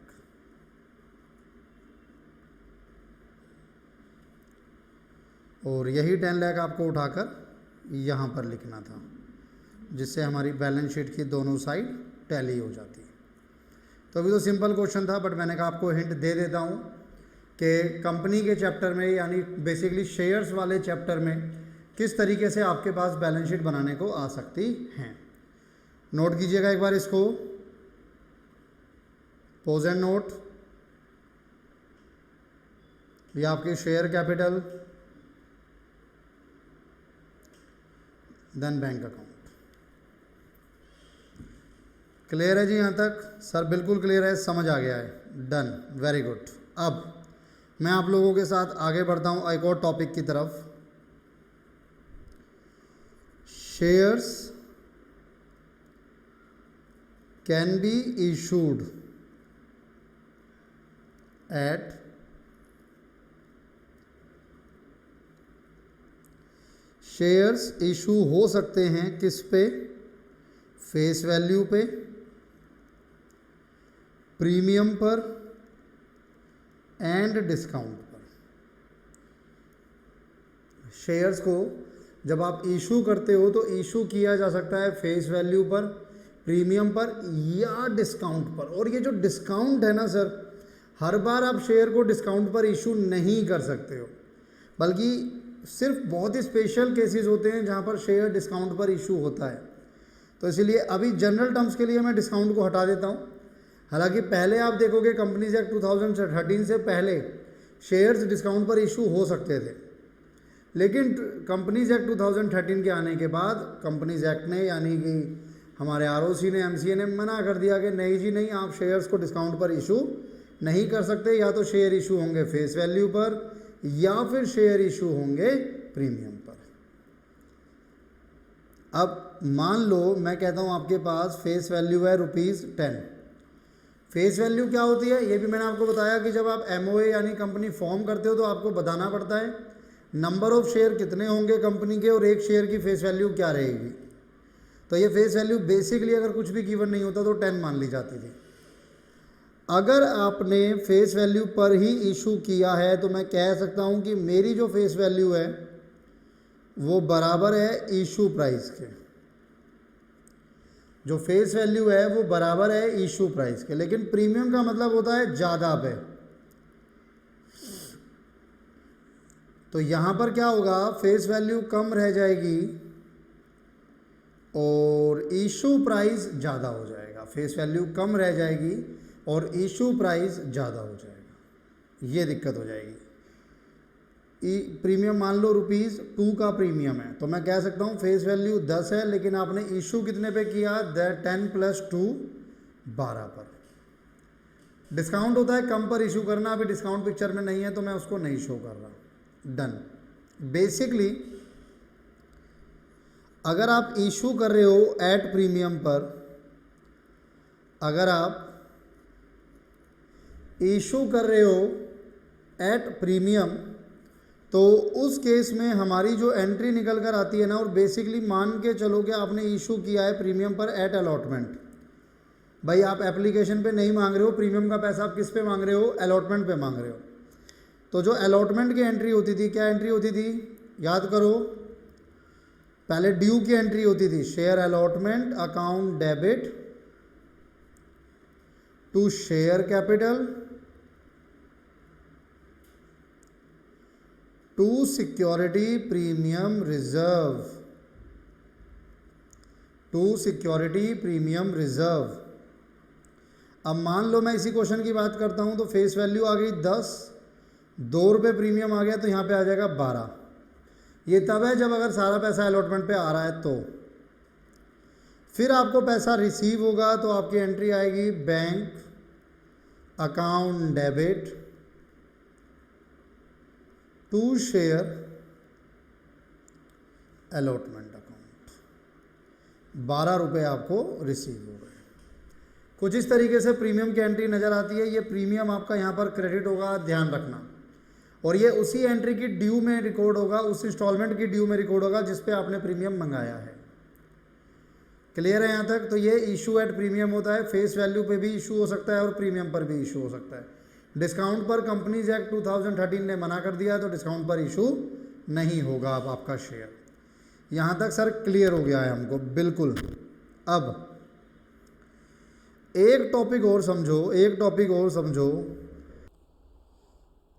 और यही 10 लाख आपको उठाकर यहाँ पर लिखना था, जिससे हमारी बैलेंस शीट की दोनों साइड टैली हो जाती है। तो अभी तो सिंपल क्वेश्चन था, बट मैंने कहा आपको हिंट दे देता हूँ कि कंपनी के चैप्टर में यानी बेसिकली शेयर्स वाले चैप्टर में किस तरीके से आपके पास बैलेंस शीट बनाने को आ सकती हैं। नोट कीजिएगा एक बार इसको, पोज एंड नोट। ये आपकी share capital, then bank account. Clear है जी यहाँ तक? सर बिल्कुल क्लियर है, समझ आ गया है। Done, very good. अब मैं आप लोगों के साथ आगे बढ़ता हूँ एक और टॉपिक की तरफ। Shares can be issued at shares issue हो सकते हैं किस पे? फेस वैल्यू पे, प्रीमियम पर एंड डिस्काउंट पर। शेयर्स को जब आप इशू करते हो तो इशू किया जा सकता है फेस वैल्यू पर, प्रीमियम पर या डिस्काउंट पर। और ये जो डिस्काउंट है ना सर, हर बार आप शेयर को डिस्काउंट पर इशू नहीं कर सकते हो, बल्कि सिर्फ बहुत ही स्पेशल केसेस होते हैं जहाँ पर शेयर डिस्काउंट पर इशू होता है। तो इसीलिए अभी जनरल टर्म्स के लिए मैं डिस्काउंट को हटा देता हूँ। हालांकि पहले आप देखोगे कंपनीज एक्ट 2013 से पहले शेयर्स डिस्काउंट पर इशू हो सकते थे, लेकिन कंपनीज एक्ट 2013 के आने के बाद कंपनीज एक्ट ने यानी कि हमारे आरओसी ने, एमसीए ने मना कर दिया कि नहीं जी नहीं, आप शेयर्स को डिस्काउंट पर इशू नहीं कर सकते। या तो शेयर इशू होंगे फेस वैल्यू पर या फिर शेयर इशू होंगे प्रीमियम पर। अब मान लो मैं कहता हूँ आपके पास फेस वैल्यू है ₹10। फेस वैल्यू क्या होती है ये भी मैंने आपको बताया कि जब आप एमओए यानी कंपनी फॉर्म करते हो तो आपको बताना पड़ता है नंबर ऑफ शेयर कितने होंगे कंपनी के और एक शेयर की फेस वैल्यू क्या रहेगी। तो ये फेस वैल्यू बेसिकली अगर कुछ भी गिवन नहीं होता तो 10 मान ली जाती थी। अगर आपने फेस वैल्यू पर ही इशू किया है तो मैं कह सकता हूँ कि मेरी जो फेस वैल्यू है वो बराबर है इशू प्राइस के। जो फेस वैल्यू है वो बराबर है इशू प्राइस के, लेकिन प्रीमियम का मतलब होता है ज़्यादा पे। तो यहाँ पर क्या होगा, फेस वैल्यू कम रह जाएगी और इशू प्राइस ज़्यादा हो जाएगा। फेस वैल्यू कम रह जाएगी और इशू प्राइस ज़्यादा हो जाएगा, ये दिक्कत हो जाएगी। प्रीमियम मान लो ₹2 का प्रीमियम है तो मैं कह सकता हूँ फेस वैल्यू 10 है, लेकिन आपने इशू कितने पे किया? 10 + 2 12 पर। डिस्काउंट होता है कम पर इशू करना, अभी डिस्काउंट पिक्चर में नहीं है तो मैं उसको नहीं शो कर रहा। डन। बेसिकली अगर आप इशू कर रहे हो एट प्रीमियम पर, अगर आप इशू कर रहे हो एट प्रीमियम तो उस केस में हमारी जो एंट्री निकल कर आती है ना, और बेसिकली मान के चलो कि आपने इशू किया है प्रीमियम पर एट अलॉटमेंट। भाई आप एप्लीकेशन पे नहीं मांग रहे हो प्रीमियम का पैसा, आप किस पे मांग रहे हो? अलॉटमेंट पे मांग रहे हो। तो जो अलॉटमेंट की एंट्री होती थी, क्या एंट्री होती थी याद करो? पहले ड्यू की एंट्री होती थी, share allotment account debit to share capital to security premium reserve, to security premium reserve. अब मान लो मैं इसी क्वेश्चन की बात करता हूं तो फेस वैल्यू आ गई 10, ₹2 प्रीमियम आ गया तो यहाँ पे आ जाएगा 12। ये तब है जब अगर सारा पैसा अलॉटमेंट पे आ रहा है तो। फिर आपको पैसा रिसीव होगा तो आपकी एंट्री आएगी bank account debit to share allotment account. 12 रुपये आपको रिसीव हो गए। कुछ इस तरीके से प्रीमियम की एंट्री नज़र आती है। ये प्रीमियम आपका यहाँ पर क्रेडिट होगा, ध्यान रखना, और ये उसी एंट्री की ड्यू में रिकॉर्ड होगा, उस इंस्टॉलमेंट की ड्यू में रिकॉर्ड होगा जिस पे आपने प्रीमियम मंगाया है। क्लियर है यहाँ तक? तो ये इशू एट प्रीमियम होता है। फेस वैल्यू पे भी इशू हो सकता है और प्रीमियम पर भी इशू हो सकता है। डिस्काउंट पर कंपनीज एक्ट 2013 ने मना कर दिया, तो डिस्काउंट पर इशू नहीं होगा अब आपका शेयर। यहाँ तक सर क्लियर हो गया है हमको? बिल्कुल। अब एक टॉपिक और समझो,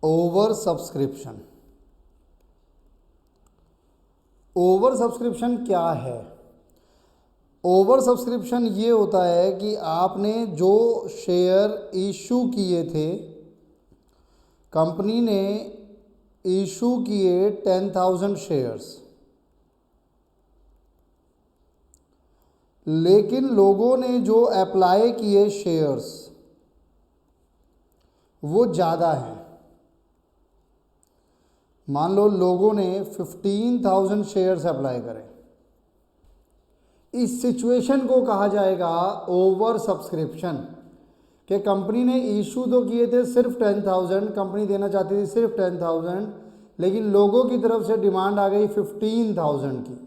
ओवर सब्सक्रिप्शन। ओवर सब्सक्रिप्शन क्या है? ओवर सब्सक्रिप्शन ये होता है कि आपने जो शेयर इशू किए थे, कंपनी ने इशू किए 10,000 शेयर्स, लेकिन लोगों ने जो अप्लाई किए शेयर्स वो ज़्यादा हैं। मान लो लोगों ने 15,000 शेयर्स अप्लाई करें। इस सिचुएशन को कहा जाएगा ओवर सब्सक्रिप्शन, कि कंपनी ने इशू तो किए थे सिर्फ 10,000, कंपनी देना चाहती थी सिर्फ 10,000, लेकिन लोगों की तरफ से डिमांड आ गई 15,000 की।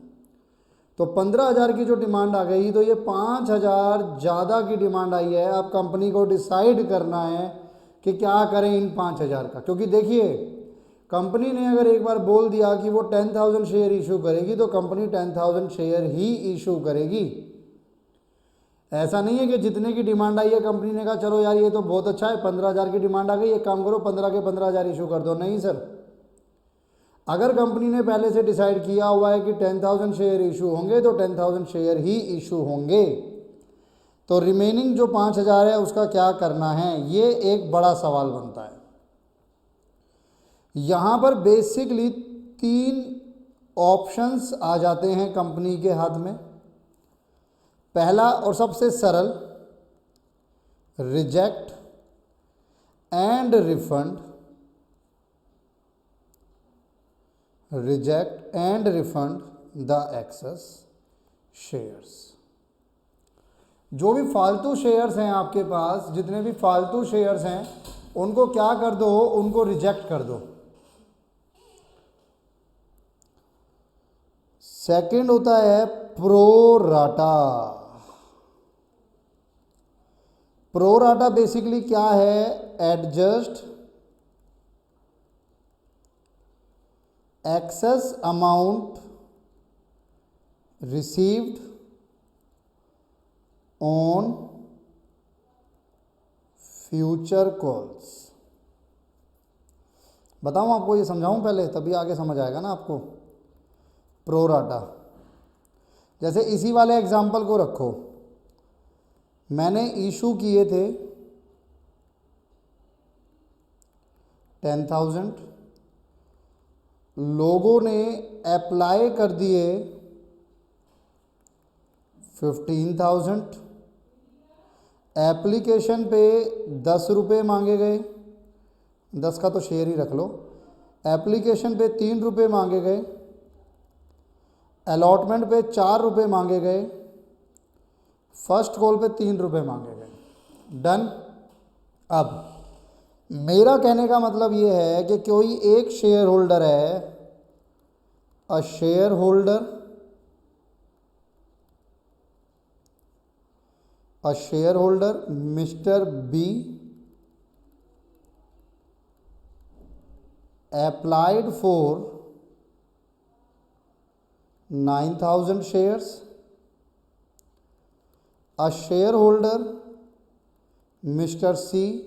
तो 15,000 की जो डिमांड आ गई, तो ये 5,000 ज़्यादा की डिमांड आई है। अब कंपनी को डिसाइड करना है कि क्या करें इन 5,000 का, क्योंकि देखिए कंपनी ने अगर एक बार बोल दिया कि वो 10,000 शेयर इशू करेगी, तो कंपनी 10,000 शेयर ही इशू करेगी। ऐसा नहीं है कि जितने की डिमांड आई है कंपनी ने कहा चलो यार ये तो बहुत अच्छा है, 15,000 की डिमांड आ गई, एक काम करो 15 के 15,000 इशू कर दो। नहीं सर, अगर कंपनी ने पहले से डिसाइड किया हुआ है कि 10,000 शेयर इशू होंगे, तो 10,000 शेयर ही इशू होंगे। तो रिमेनिंग जो 5,000 है उसका क्या करना है, ये एक बड़ा सवाल बनता है। यहाँ पर बेसिकली 3 ऑप्शंस आ जाते हैं कंपनी के हाथ में। पहला और सबसे सरल, reject and refund, reject and refund the excess shares. जो भी फालतू शेयर्स हैं आपके पास, जितने भी फालतू शेयर्स हैं, उनको क्या कर दो, उनको रिजेक्ट कर दो। सेकंड होता है प्रोराटा। प्रोराटा बेसिकली क्या है, adjust excess amount received on future calls. बताऊं आपको, ये समझाऊं पहले, तभी आगे समझ आएगा ना आपको। प्रोराटा, जैसे इसी वाले एग्जाम्पल को रखो, मैंने इशू किए थे 10,000, लोगों ने अप्लाई कर दिए 15,000, एप्लीकेशन पे 10 रुपये मांगे गए, 10 का तो शेयर ही रख लो, एप्लीकेशन पे 3 रुपये मांगे गए, अलॉटमेंट पे 4 रुपये मांगे गए, फर्स्ट कॉल पे 3 रुपये मांगे गए। डन। अब मेरा कहने का मतलब ये है कि कोई एक शेयर होल्डर है, a shareholder, mister B applied for 9,000 shares. A shareholder, Mr. C,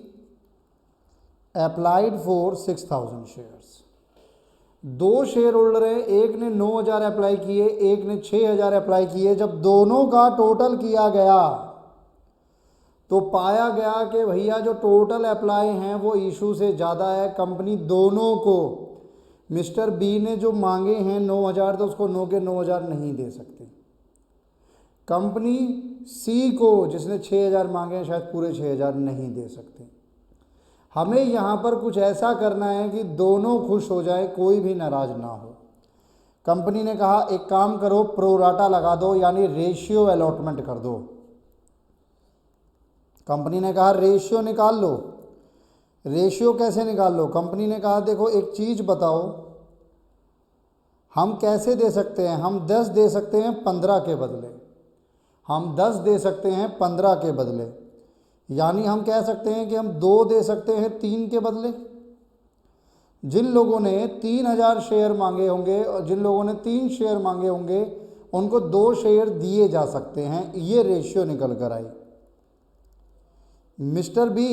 applied for 6,000 shares. 2 share holder हैं, एक ने 9,000 अप्लाई किए, एक ने 6,000 अप्लाई किए। जब दोनों का टोटल किया गया तो पाया गया कि भैया जो टोटल अप्लाई हैं वो इशू से ज़्यादा है। कंपनी दोनों को, मिस्टर बी ने जो मांगे हैं 9,000, तो उसको 9 के 9,000 नहीं दे सकते। कंपनी सी को, जिसने 6,000 मांगे हैं, शायद पूरे 6,000 नहीं दे सकते। हमें यहाँ पर कुछ ऐसा करना है कि दोनों खुश हो जाए, कोई भी नाराज़ ना हो। कंपनी ने कहा एक काम करो, प्रोराटा लगा दो, यानी रेशियो अलॉटमेंट कर दो। कंपनी ने कहा रेशियो निकाल लो। रेशियो कैसे निकाल लो? कंपनी ने कहा देखो एक चीज़ बताओ, हम कैसे दे सकते हैं? हम 10 दे सकते हैं 15 के बदले, हम 10 दे सकते हैं 15 के बदले, यानी हम कह सकते हैं कि हम 2 दे सकते हैं 3 के बदले। जिन लोगों ने 3000 शेयर मांगे होंगे और जिन लोगों ने 3 शेयर मांगे होंगे उनको 2 शेयर दिए जा सकते हैं। ये रेशियो निकल कर आई। मिस्टर बी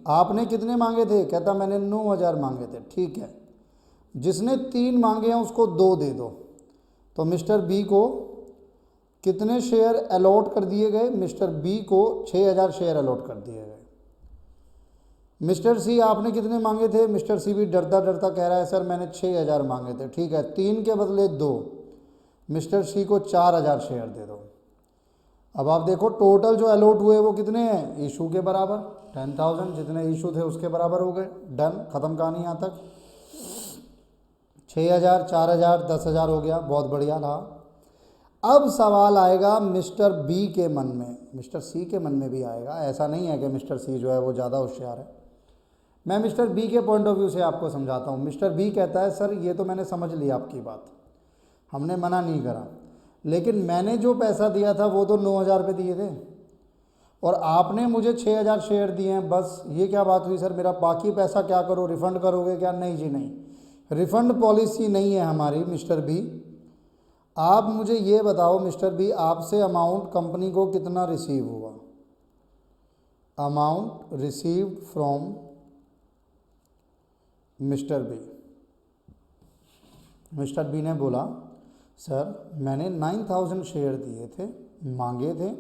आपने कितने मांगे थे? कहता मैंने 9000 मांगे थे। ठीक है, जिसने 3 मांगे हैं उसको 2 दे दो। तो मिस्टर बी को कितने शेयर अलॉट कर दिए गए? मिस्टर बी को 6000 शेयर अलॉट कर दिए गए। मिस्टर सी आपने कितने मांगे थे? मिस्टर सी भी डरता डरता कह रहा है सर मैंने 6000 मांगे थे। ठीक है, 3 के बदले 2, मिस्टर सी को 4000 शेयर दे दो। अब आप देखो टोटल जो अलॉट हुए वो कितने हैं? इशू के बराबर 10,000, जितने इशू थे उसके बराबर हो गए। डन, ख़त्म कहानी यहाँ तक। 6000, 4000, 10,000 हो गया, बहुत बढ़िया रहा। अब सवाल आएगा मिस्टर बी के मन में, मिस्टर सी के मन में भी आएगा। ऐसा नहीं है कि मिस्टर सी जो है वो ज़्यादा होशियार है। मैं मिस्टर बी के पॉइंट ऑफ व्यू से आपको समझाता हूँ। मिस्टर बी कहता है सर ये तो मैंने समझ लिया आपकी बात, हमने मना नहीं करा, लेकिन मैंने जो पैसा दिया था वो तो 9000 रुपये दिए थे और आपने मुझे 6000 शेयर दिए हैं। बस ये क्या बात हुई सर? मेरा बाकी पैसा क्या करो, रिफ़ंड करोगे क्या? नहीं जी नहीं, रिफ़ंड पॉलिसी नहीं है हमारी मिस्टर बी। आप मुझे ये बताओ मिस्टर बी, आपसे अमाउंट कंपनी को कितना रिसीव हुआ? Amount received from mister B. Mister B ने बोला सर मैंने 9000 शेयर दिए थे, मांगे थे,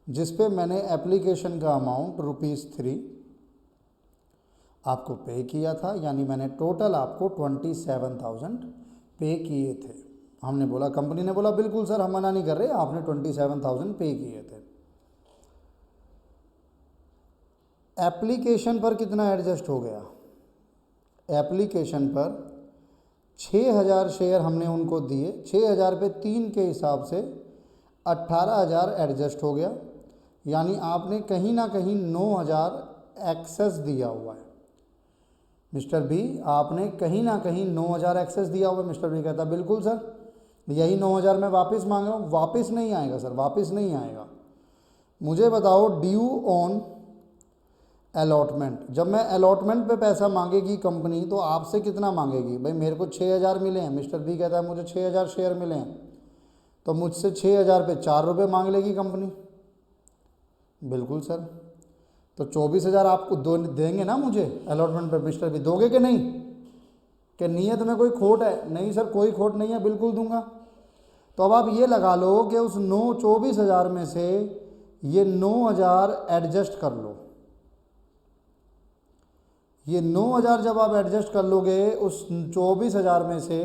जिस पे मैंने एप्लीकेशन का अमाउंट ₹3 आपको पे किया था, यानी मैंने टोटल आपको 27,000 पे किए थे। हमने बोला, कंपनी ने बोला बिल्कुल सर हम मना नहीं कर रहे, आपने 27,000 पे किए थे। एप्लीकेशन पर कितना एडजस्ट हो गया? एप्लीकेशन पर 6000 शेयर हमने उनको दिए, 6000 पे 3 के हिसाब से 18,000 एडजस्ट हो गया, यानी आपने कहीं ना कहीं 9000 एक्सेस दिया हुआ है। मिस्टर बी आपने कहीं ना कहीं 9000 एक्सेस दिया हुआ है। मिस्टर बी कहता बिल्कुल सर, यही 9000 मैं वापस मांग रहा हूँ। वापस नहीं आएगा सर, वापस नहीं आएगा। मुझे बताओ ड्यू ऑन अलॉटमेंट, जब मैं अलॉटमेंट पे पैसा मांगेगी कंपनी तो आपसे कितना मांगेगी? भाई मेरे को 6000 मिले हैं, मिस्टर बी कहता है मुझे 6000 शेयर मिले हैं, तो मुझसे 6000 पे 4 रुपये मांग लेगी कंपनी। बिल्कुल सर, तो 24,000 आपको देंगे ना मुझे अलॉटमेंट पे। मिस्टर बी दोगे कि नहीं? कि नीयत में कोई खोट है? नहीं सर कोई खोट नहीं है, बिल्कुल दूंगा। तो अब आप ये लगा लो कि उस 24,000 में से ये 9000 एडजस्ट कर लो। ये 9000 जब आप एडजस्ट कर लोगे उस 24,000 में से,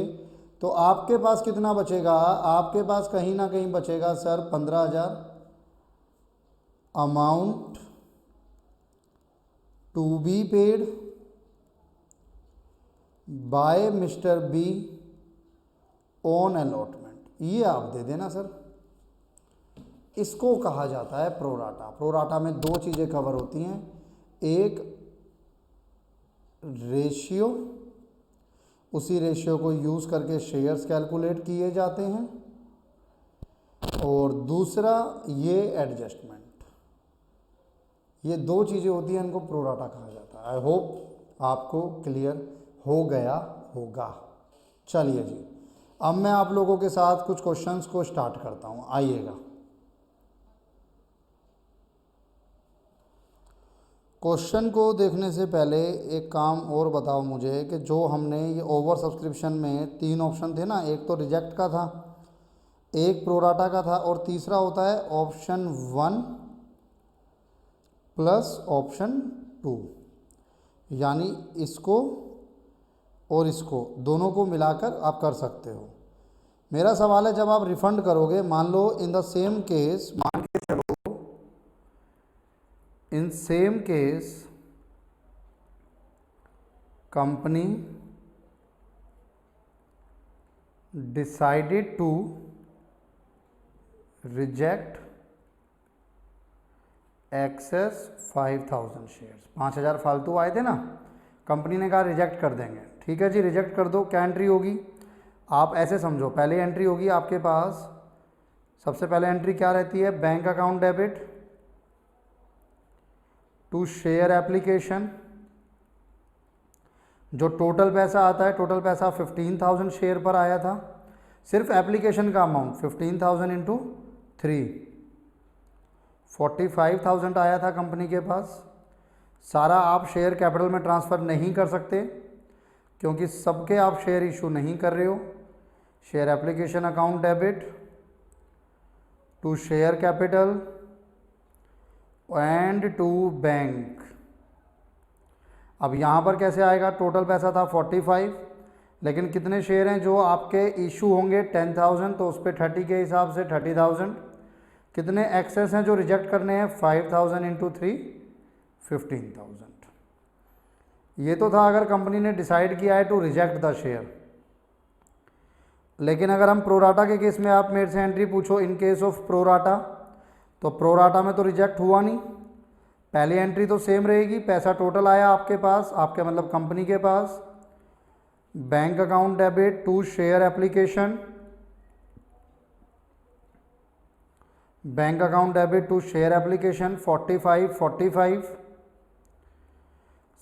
तो आपके पास कितना बचेगा? आपके पास कहीं ना कहीं बचेगा sir 15,000 amount to be paid by mister B on allotment. ये आप दे देना सर। इसको कहा जाता है प्रोराटा। प्रोराटा में 2 चीज़ें कवर होती हैं, एक रेशियो, उसी रेशियो को यूज़ करके शेयर्स कैलकुलेट किए जाते हैं, और दूसरा ये एडजस्टमेंट। ये 2 चीज़ें होती हैं, इनको प्रोराटा कहा जाता है। आई होप आपको क्लियर हो गया होगा। चलिए जी, अब मैं आप लोगों के साथ कुछ क्वेश्चंस को स्टार्ट करता हूँ, आइएगा। क्वेश्चन को देखने से पहले एक काम और बताओ मुझे कि जो हमने ये ओवर सब्सक्रिप्शन में 3 ऑप्शन थे ना, एक तो रिजेक्ट का था, एक प्रोराटा का था, और तीसरा होता है ऑप्शन 1 प्लस ऑप्शन 2, यानी इसको और इसको दोनों को मिलाकर आप कर सकते हो। मेरा सवाल है जब आप रिफंड करोगे, मान लो इन द सेम केस, मान के चलो in same case company decided to reject excess 5000 shares. 5000 फालतू आए थे ना, कंपनी ने कहा रिजेक्ट कर देंगे। ठीक है जी, रिजेक्ट कर दो। क्या एंट्री होगी, आप ऐसे समझो, पहले एंट्री होगी आपके पास, सबसे पहले एंट्री क्या रहती है, bank account debit to share application. जो टोटल पैसा आता है, टोटल पैसा 15,000 शेयर पर आया था, सिर्फ एप्लीकेशन का अमाउंट 15,000 इंटू 3, 45,000 आया था कंपनी के पास। सारा आप शेयर कैपिटल में ट्रांसफ़र नहीं कर सकते क्योंकि सबके आप शेयर इशू नहीं कर रहे हो। Share application account debit to share capital and to bank. अब यहाँ पर कैसे आएगा, टोटल पैसा था 45, लेकिन कितने शेयर हैं जो आपके इशू होंगे 10,000, तो उस पर 30 के हिसाब से 30,000। कितने एक्सेस हैं जो रिजेक्ट करने हैं, 5,000 इंटू 3, 15,000। ये तो था अगर कंपनी ने डिसाइड किया है टू रिजेक्ट द शेयर। लेकिन अगर हम प्रोराटा के केस में आप मेरे से एंट्री पूछो, इन केस ऑफ प्रोराटा, तो प्रोराटा में तो रिजेक्ट हुआ नहीं। पहली एंट्री तो सेम रहेगी, पैसा टोटल आया आपके पास, आपके मतलब कंपनी के पास, bank account debit to share application, bank account debit to share application 45।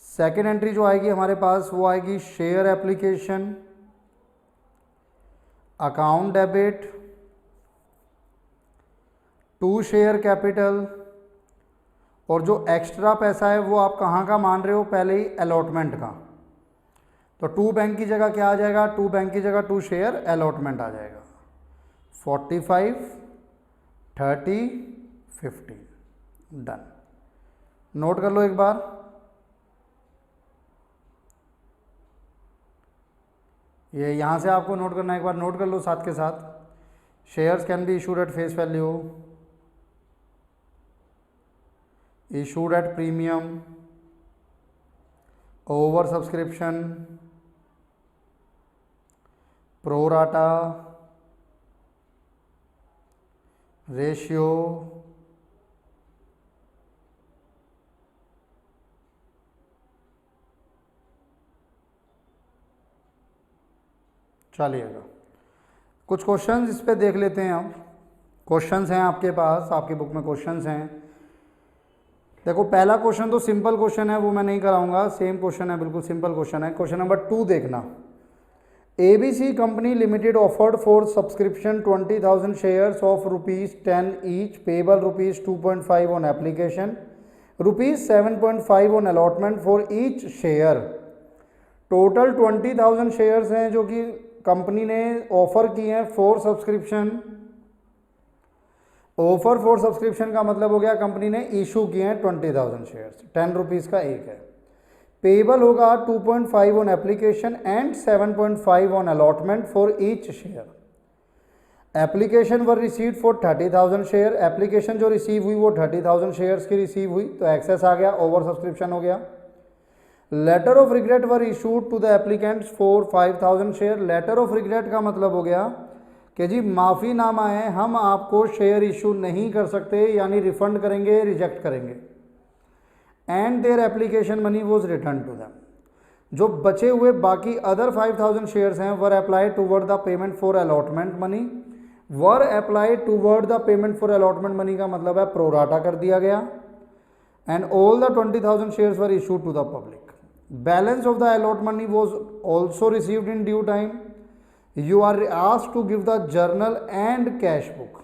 Second entry जो आएगी हमारे पास वो आएगी share application account debit to share capital. और जो एक्स्ट्रा पैसा है वो आप कहाँ का मान रहे हो, पहले ही अलॉटमेंट का, तो टू बैंक की जगह क्या आ जाएगा, टू बैंक की जगह टू शेयर अलॉटमेंट आ जाएगा। 45, 30, 15, डन। नोट कर लो एक बार, ये यहाँ से आपको नोट करना है, एक बार नोट कर लो साथ के साथ। Shares can be issued at face value, issued at premium, over subscription, pro rata, ratio, चलिएगा कुछ क्वेश्चंस इस पे देख लेते हैं। अब क्वेश्चंस हैं आपके पास, आपकी बुक में क्वेश्चंस हैं। देखो पहला क्वेश्चन तो सिंपल क्वेश्चन है, वो मैं नहीं कराऊंगा, सेम क्वेश्चन है, बिल्कुल सिंपल क्वेश्चन है। क्वेश्चन नंबर 2 देखना, ABC company limited offered for subscription 20,000 shares of ₹10 each, payable ₹2.5 on application, ₹7.5 on allotment for each share. Total 20,000 shares हैं जो कि कंपनी ने ऑफर किए हैं for subscription. Offer for subscription का मतलब हो गया कंपनी ने इशू किए हैं 20,000 शेयर्स, 10 रुपीज़ का एक है। पेबल होगा 2.5 on application and 7.5 on allotment for each share. Application were received for 30,000 share, application जो रिसीव हुई वो 30,000 शेयर्स की रिसीव हुई, तो एक्सेस आ गया, ओवर सब्सक्रिप्शन हो गया। Letter of regret were issued to the applicants for 5,000 share. Letter of regret का मतलब हो गया कि जी माफ़ीनामा है, हम आपको शेयर इशू नहीं कर सकते, यानी रिफंड करेंगे, रिजेक्ट करेंगे। And their application money was return to them. जो बचे हुए बाकी अदर 5,000 शेयर्स हैं were apply toward the payment for allotment money. Were apply toward the payment for allotment money का मतलब है प्रोराटा कर दिया गया। And all the 20,000 shares were issued to the public. Balance of the allot money was also received in due time. You are asked to give the journal and cash book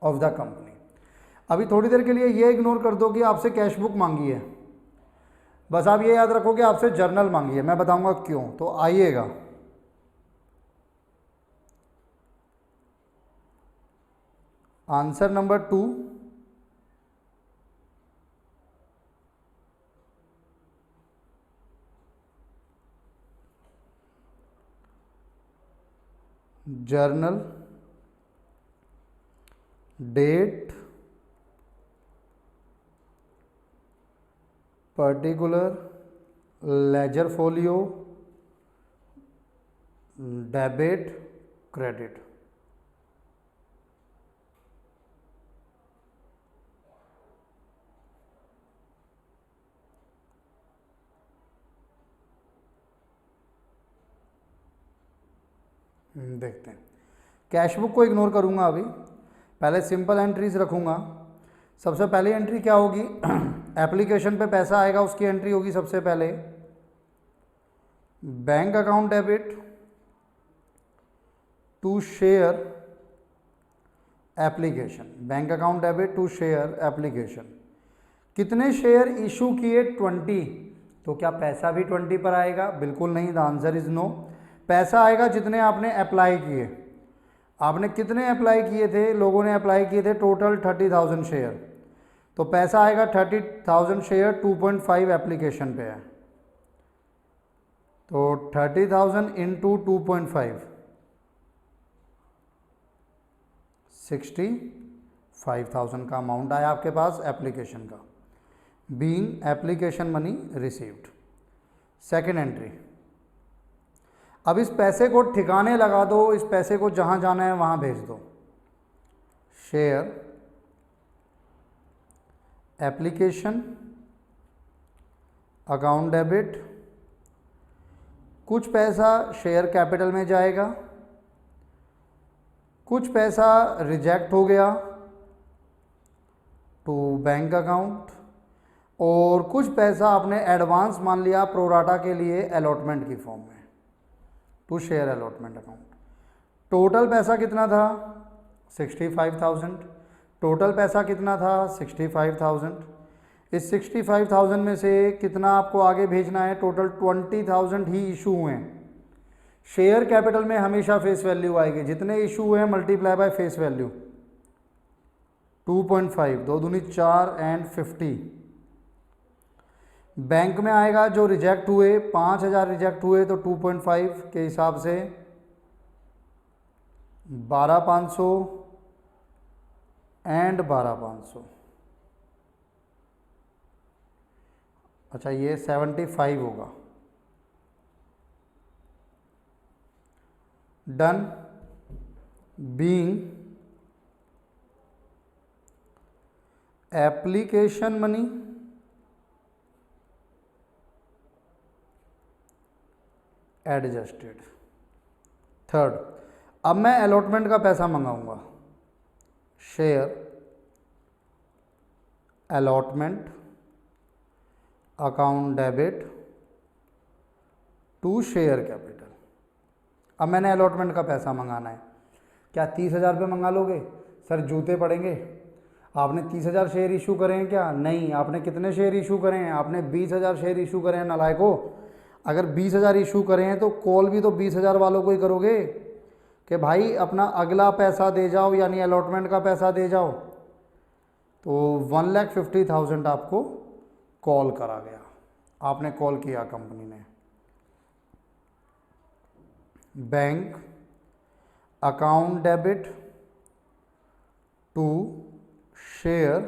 of the company। अभी थोड़ी देर के लिए ये इग्नोर कर दो कि आपसे कैश बुक मांगी है, बस आप ये याद रखो कि आपसे जर्नल मांगी है, मैं बताऊंगा क्यों, तो आइएगा। Answer number 2, journal, date, particular, ledger folio, debit credit. देखते हैं, कैश बुक को इग्नोर करूंगा अभी, पहले सिंपल एंट्रीज रखूंगा। सबसे पहली एंट्री क्या होगी, एप्लीकेशन पे पैसा आएगा उसकी एंट्री होगी सबसे पहले bank account debit to share application, bank account debit to share application. कितने शेयर इशू किए, 20, तो क्या पैसा भी 20 पर आएगा? बिल्कुल नहीं, द आंसर इज नो। पैसा आएगा जितने आपने अप्लाई किए। आपने कितने अप्लाई किए थे? लोगों ने अप्लाई किए थे टोटल 30,000 शेयर, तो पैसा आएगा 30,000 शेयर 2.5 एप्लीकेशन पे है, तो 30,000 इंटू 2.5 65,000 का अमाउंट आया आपके पास एप्लीकेशन का, being application money received. Second entry, अब इस पैसे को ठिकाने लगा दो, इस पैसे को जहां जाना है वहां भेज दो। शेयर एप्लीकेशन अकाउंट डेबिट, कुछ पैसा शेयर कैपिटल में जाएगा, कुछ पैसा रिजेक्ट हो गया टू बैंक अकाउंट, और कुछ पैसा आपने एडवांस मान लिया प्रोराटा के लिए अलॉटमेंट की फॉर्म में to share allotment account. Total पैसा कितना था? 65,000। टोटल पैसा कितना था? 65,000। इस 65,000 में से कितना आपको आगे भेजना है? टोटल 20,000 ही इशू हुए हैं। शेयर कैपिटल में हमेशा फेस वैल्यू आएगी, जितने इशू हुए हैं मल्टीप्लाई बाय फेस वैल्यू, 2.5, 2 दूनी 4 एंड 50। बैंक में आएगा जो रिजेक्ट हुए, 5,000 रिजेक्ट हुए, तो 2.5 के हिसाब से 12,500 एंड 12,500, अच्छा ये 75 होगा। Done, being application money adjusted. Third, अब मैं अलॉटमेंट का पैसा मंगाऊंगा। Share allotment account debit to share capital. अब मैंने अलॉटमेंट का पैसा मंगाना है। क्या 30,000 रुपये मंगा लोगे? सर जूते पड़ेंगे। आपने 30,000 शेयर इशू करे हैं क्या? नहीं। आपने कितने शेयर इशू करे हैं? आपने 20,000 शेयर इशू करे हैं नालायको। अगर 20,000 इशू करे हैं तो कॉल भी तो 20,000 वालों को ही करोगे कि भाई अपना अगला पैसा दे जाओ, यानी अलॉटमेंट का पैसा दे जाओ। तो 1,50,000 आपको कॉल करा गया, आपने कॉल किया कंपनी ने। Bank account debit to share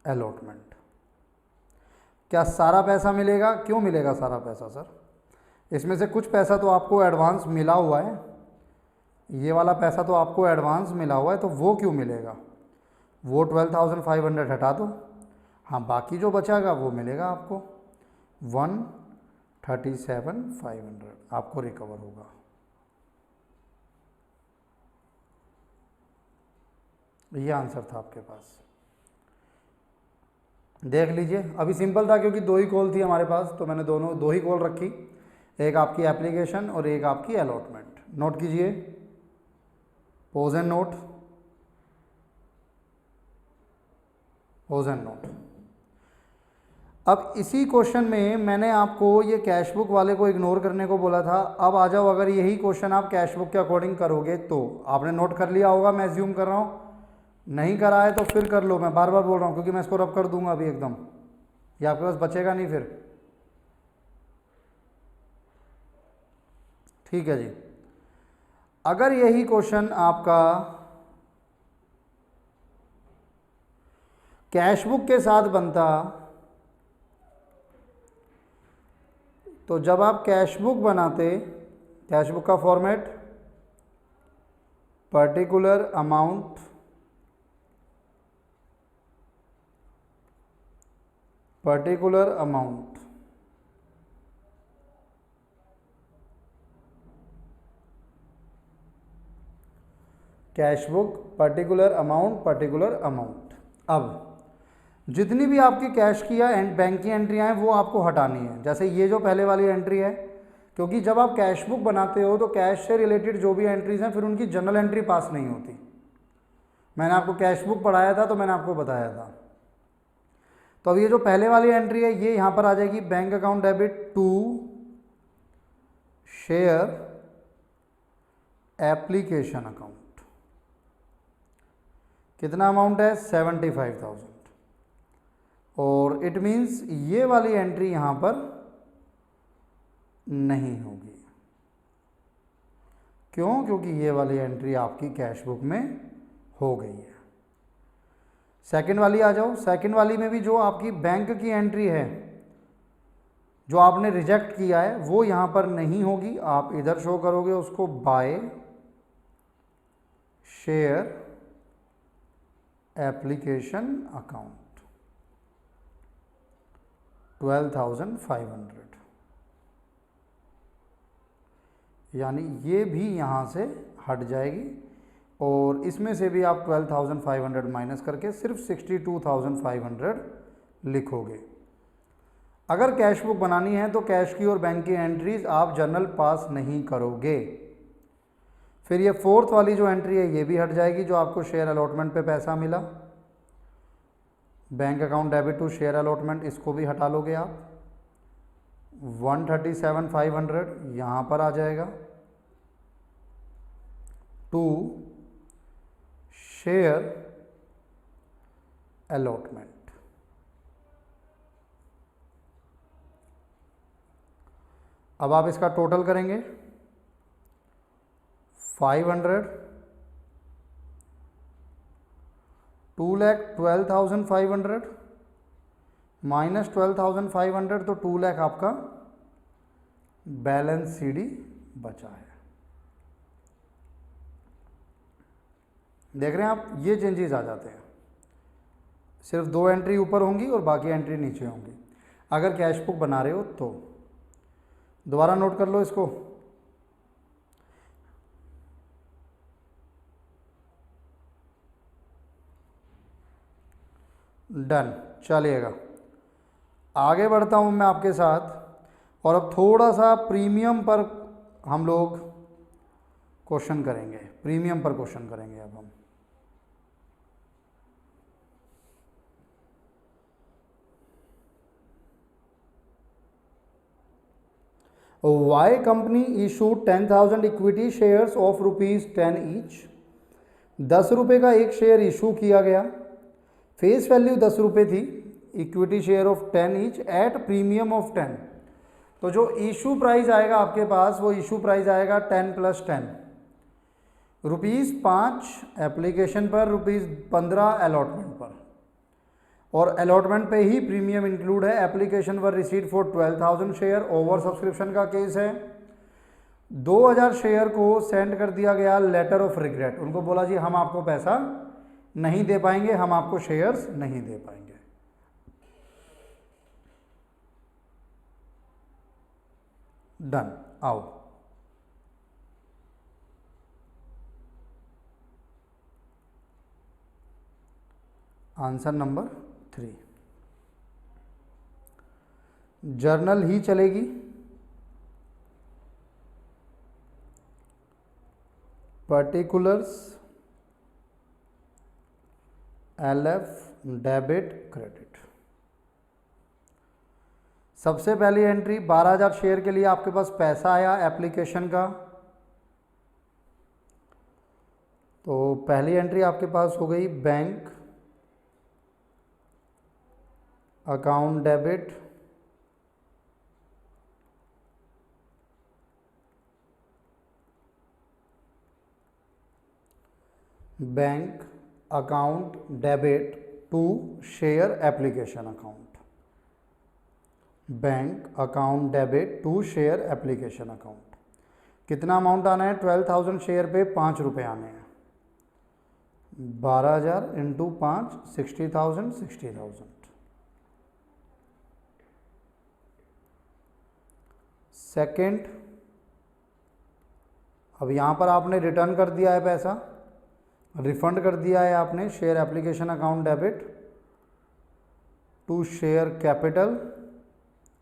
allotment. क्या सारा पैसा मिलेगा? क्यों मिलेगा सारा पैसा सर? इसमें से कुछ पैसा तो आपको एडवांस मिला हुआ है, ये वाला पैसा तो आपको एडवांस मिला हुआ है, तो वो क्यों मिलेगा? वो 12,500 हटा दो, हाँ बाकी जो बचाएगा वो मिलेगा आपको। 137,500 आपको रिकवर होगा। ये आंसर था आपके पास, देख लीजिए। अभी सिंपल था क्योंकि 2 ही कॉल थी हमारे पास, तो मैंने दो ही कॉल रखी, एक आपकी एप्लीकेशन और एक आपकी अलॉटमेंट। नोट कीजिए, pose and note, pose and note. अब इसी क्वेश्चन में मैंने आपको ये कैश बुक वाले को इग्नोर करने को बोला था। अब आ जाओ, अगर यही क्वेश्चन आप कैश बुक के अकॉर्डिंग करोगे तो आपने नोट कर लिया होगा, मैं एज्यूम कर रहा हूँ। नहीं करा है तो फिर कर लो, मैं बार बार बोल रहा हूँ क्योंकि मैं इसको रब कर दूंगा अभी एकदम, ये आपके पास बचेगा नहीं फिर। ठीक है जी। अगर यही क्वेश्चन आपका कैश बुक के साथ बनता, तो जब आप कैश बुक बनाते, कैश बुक का format particular amount cash book particular amount. अब जितनी भी आपकी कैश की या बैंक की एंट्रियाँ हैं वो आपको हटानी है। जैसे ये जो पहले वाली एंट्री है, क्योंकि जब आप कैश बुक बनाते हो तो कैश से रिलेटेड जो भी एंट्रीज हैं फिर उनकी जनरल एंट्री पास नहीं होती। मैंने आपको कैश बुक पढ़ाया था तो मैंने आपको बताया था। तो अब ये जो पहले वाली एंट्री है ये यहाँ पर आ जाएगी, bank account debit to share application account. कितना अमाउंट है? 75,000। और इट मीन्स ये वाली एंट्री यहां पर नहीं होगी। क्यों? क्योंकि ये वाली एंट्री आपकी कैश बुक में हो गई है। सेकंड वाली आ जाओ। सेकंड वाली में भी जो आपकी बैंक की एंट्री है जो आपने रिजेक्ट किया है वो यहां पर नहीं होगी। आप इधर शो करोगे उसको, बाय शेयर एप्लीकेशन अकाउंट 12,500, यानी ये भी यहाँ से हट जाएगी। और इसमें से भी आप 12,500 माइनस करके सिर्फ 62,500 लिखोगे। अगर कैश बुक बनानी है तो कैश की और बैंक की एंट्रीज आप जर्नल पास नहीं करोगे। फिर ये फोर्थ वाली जो एंट्री है ये भी हट जाएगी, जो आपको शेयर अलॉटमेंट पे पैसा मिला। Bank account debit to share allotment, इसको भी हटा लोगे आप। 137,500 यहाँ पर आ जाएगा टू शेयर अलॉटमेंट। अब आप इसका टोटल करेंगे 500, 2,12,500 माइनस 12,500 तो 2 लाख आपका बैलेंस सीडी बचा है। देख रहे हैं आप, ये चेंजेस आ जाते हैं। सिर्फ 2 एंट्री ऊपर होंगी और बाकी एंट्री नीचे होंगी अगर कैश बुक बना रहे हो तो। दोबारा नोट कर लो इसको। डन, चलिएगा आगे बढ़ता हूँ मैं आपके साथ। और अब थोड़ा सा प्रीमियम पर हम लोग क्वेश्चन करेंगे। प्रीमियम पर क्वेश्चन करेंगे अब हम। Y company issue 10,000 equity shares of ₹10 each. 10 रुपये का एक शेयर इशू किया गया। फेस वैल्यू 10 रुपये थी। Equity share of 10 each at premium of 10। तो जो इशू प्राइस आएगा आपके पास वो इशू प्राइस आएगा 10 + 10, ₹5 एप्लीकेशन पर, ₹15 अलॉटमेंट पर। और अलॉटमेंट पे ही प्रीमियम इंक्लूड है। Application were receipt for 12,000 share. Over subscription का केस है। 2,000 शेयर को सेंड कर दिया गया लेटर ऑफ रिग्रेट। उनको बोला जी हम आपको पैसा नहीं दे पाएंगे, हम आपको शेयर्स नहीं दे पाएंगे। डन, आओ आंसर नंबर 3। जर्नल ही चलेगी। Particulars LF debit credit. सबसे पहली एंट्री 12,000 शेयर के लिए आपके पास पैसा आया एप्लीकेशन का। तो पहली एंट्री आपके पास हो गई bank account debit bank account debit to share application account. Bank account debit to share application account. कितना अमाउंट आना है? 12,000 शेयर पे 5 रुपये आने हैं। 12,000 इंटू 5 60,000 60,000। सेकेंड, अब यहाँ पर आपने रिटर्न कर दिया है पैसा, रिफंड कर दिया है आपने। Share application account debit to share capital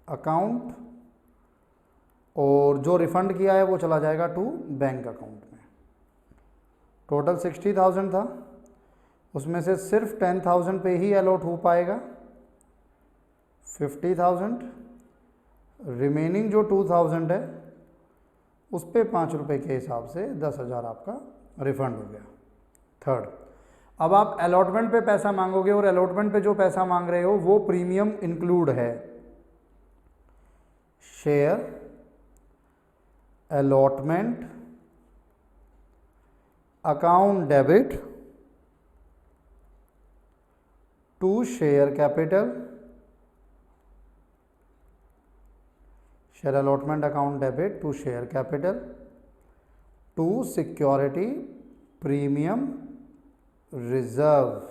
account, और जो रिफंड किया है वो चला जाएगा टू बैंक अकाउंट में। टोटल 60,000 था, उसमें से सिर्फ 10,000 पे ही अलॉट हो पाएगा 50,000। रिमेनिंग जो 2,000 है उस पे 5 रुपये के हिसाब से 10,000 आपका रिफंड हो गया। थर्ड, अब आप अलॉटमेंट पे पैसा मांगोगे और अलॉटमेंट पे जो पैसा मांग रहे हो वो प्रीमियम इंक्लूड है। Share allotment account debit to share capital, share allotment account debit to share capital to security premium reserve.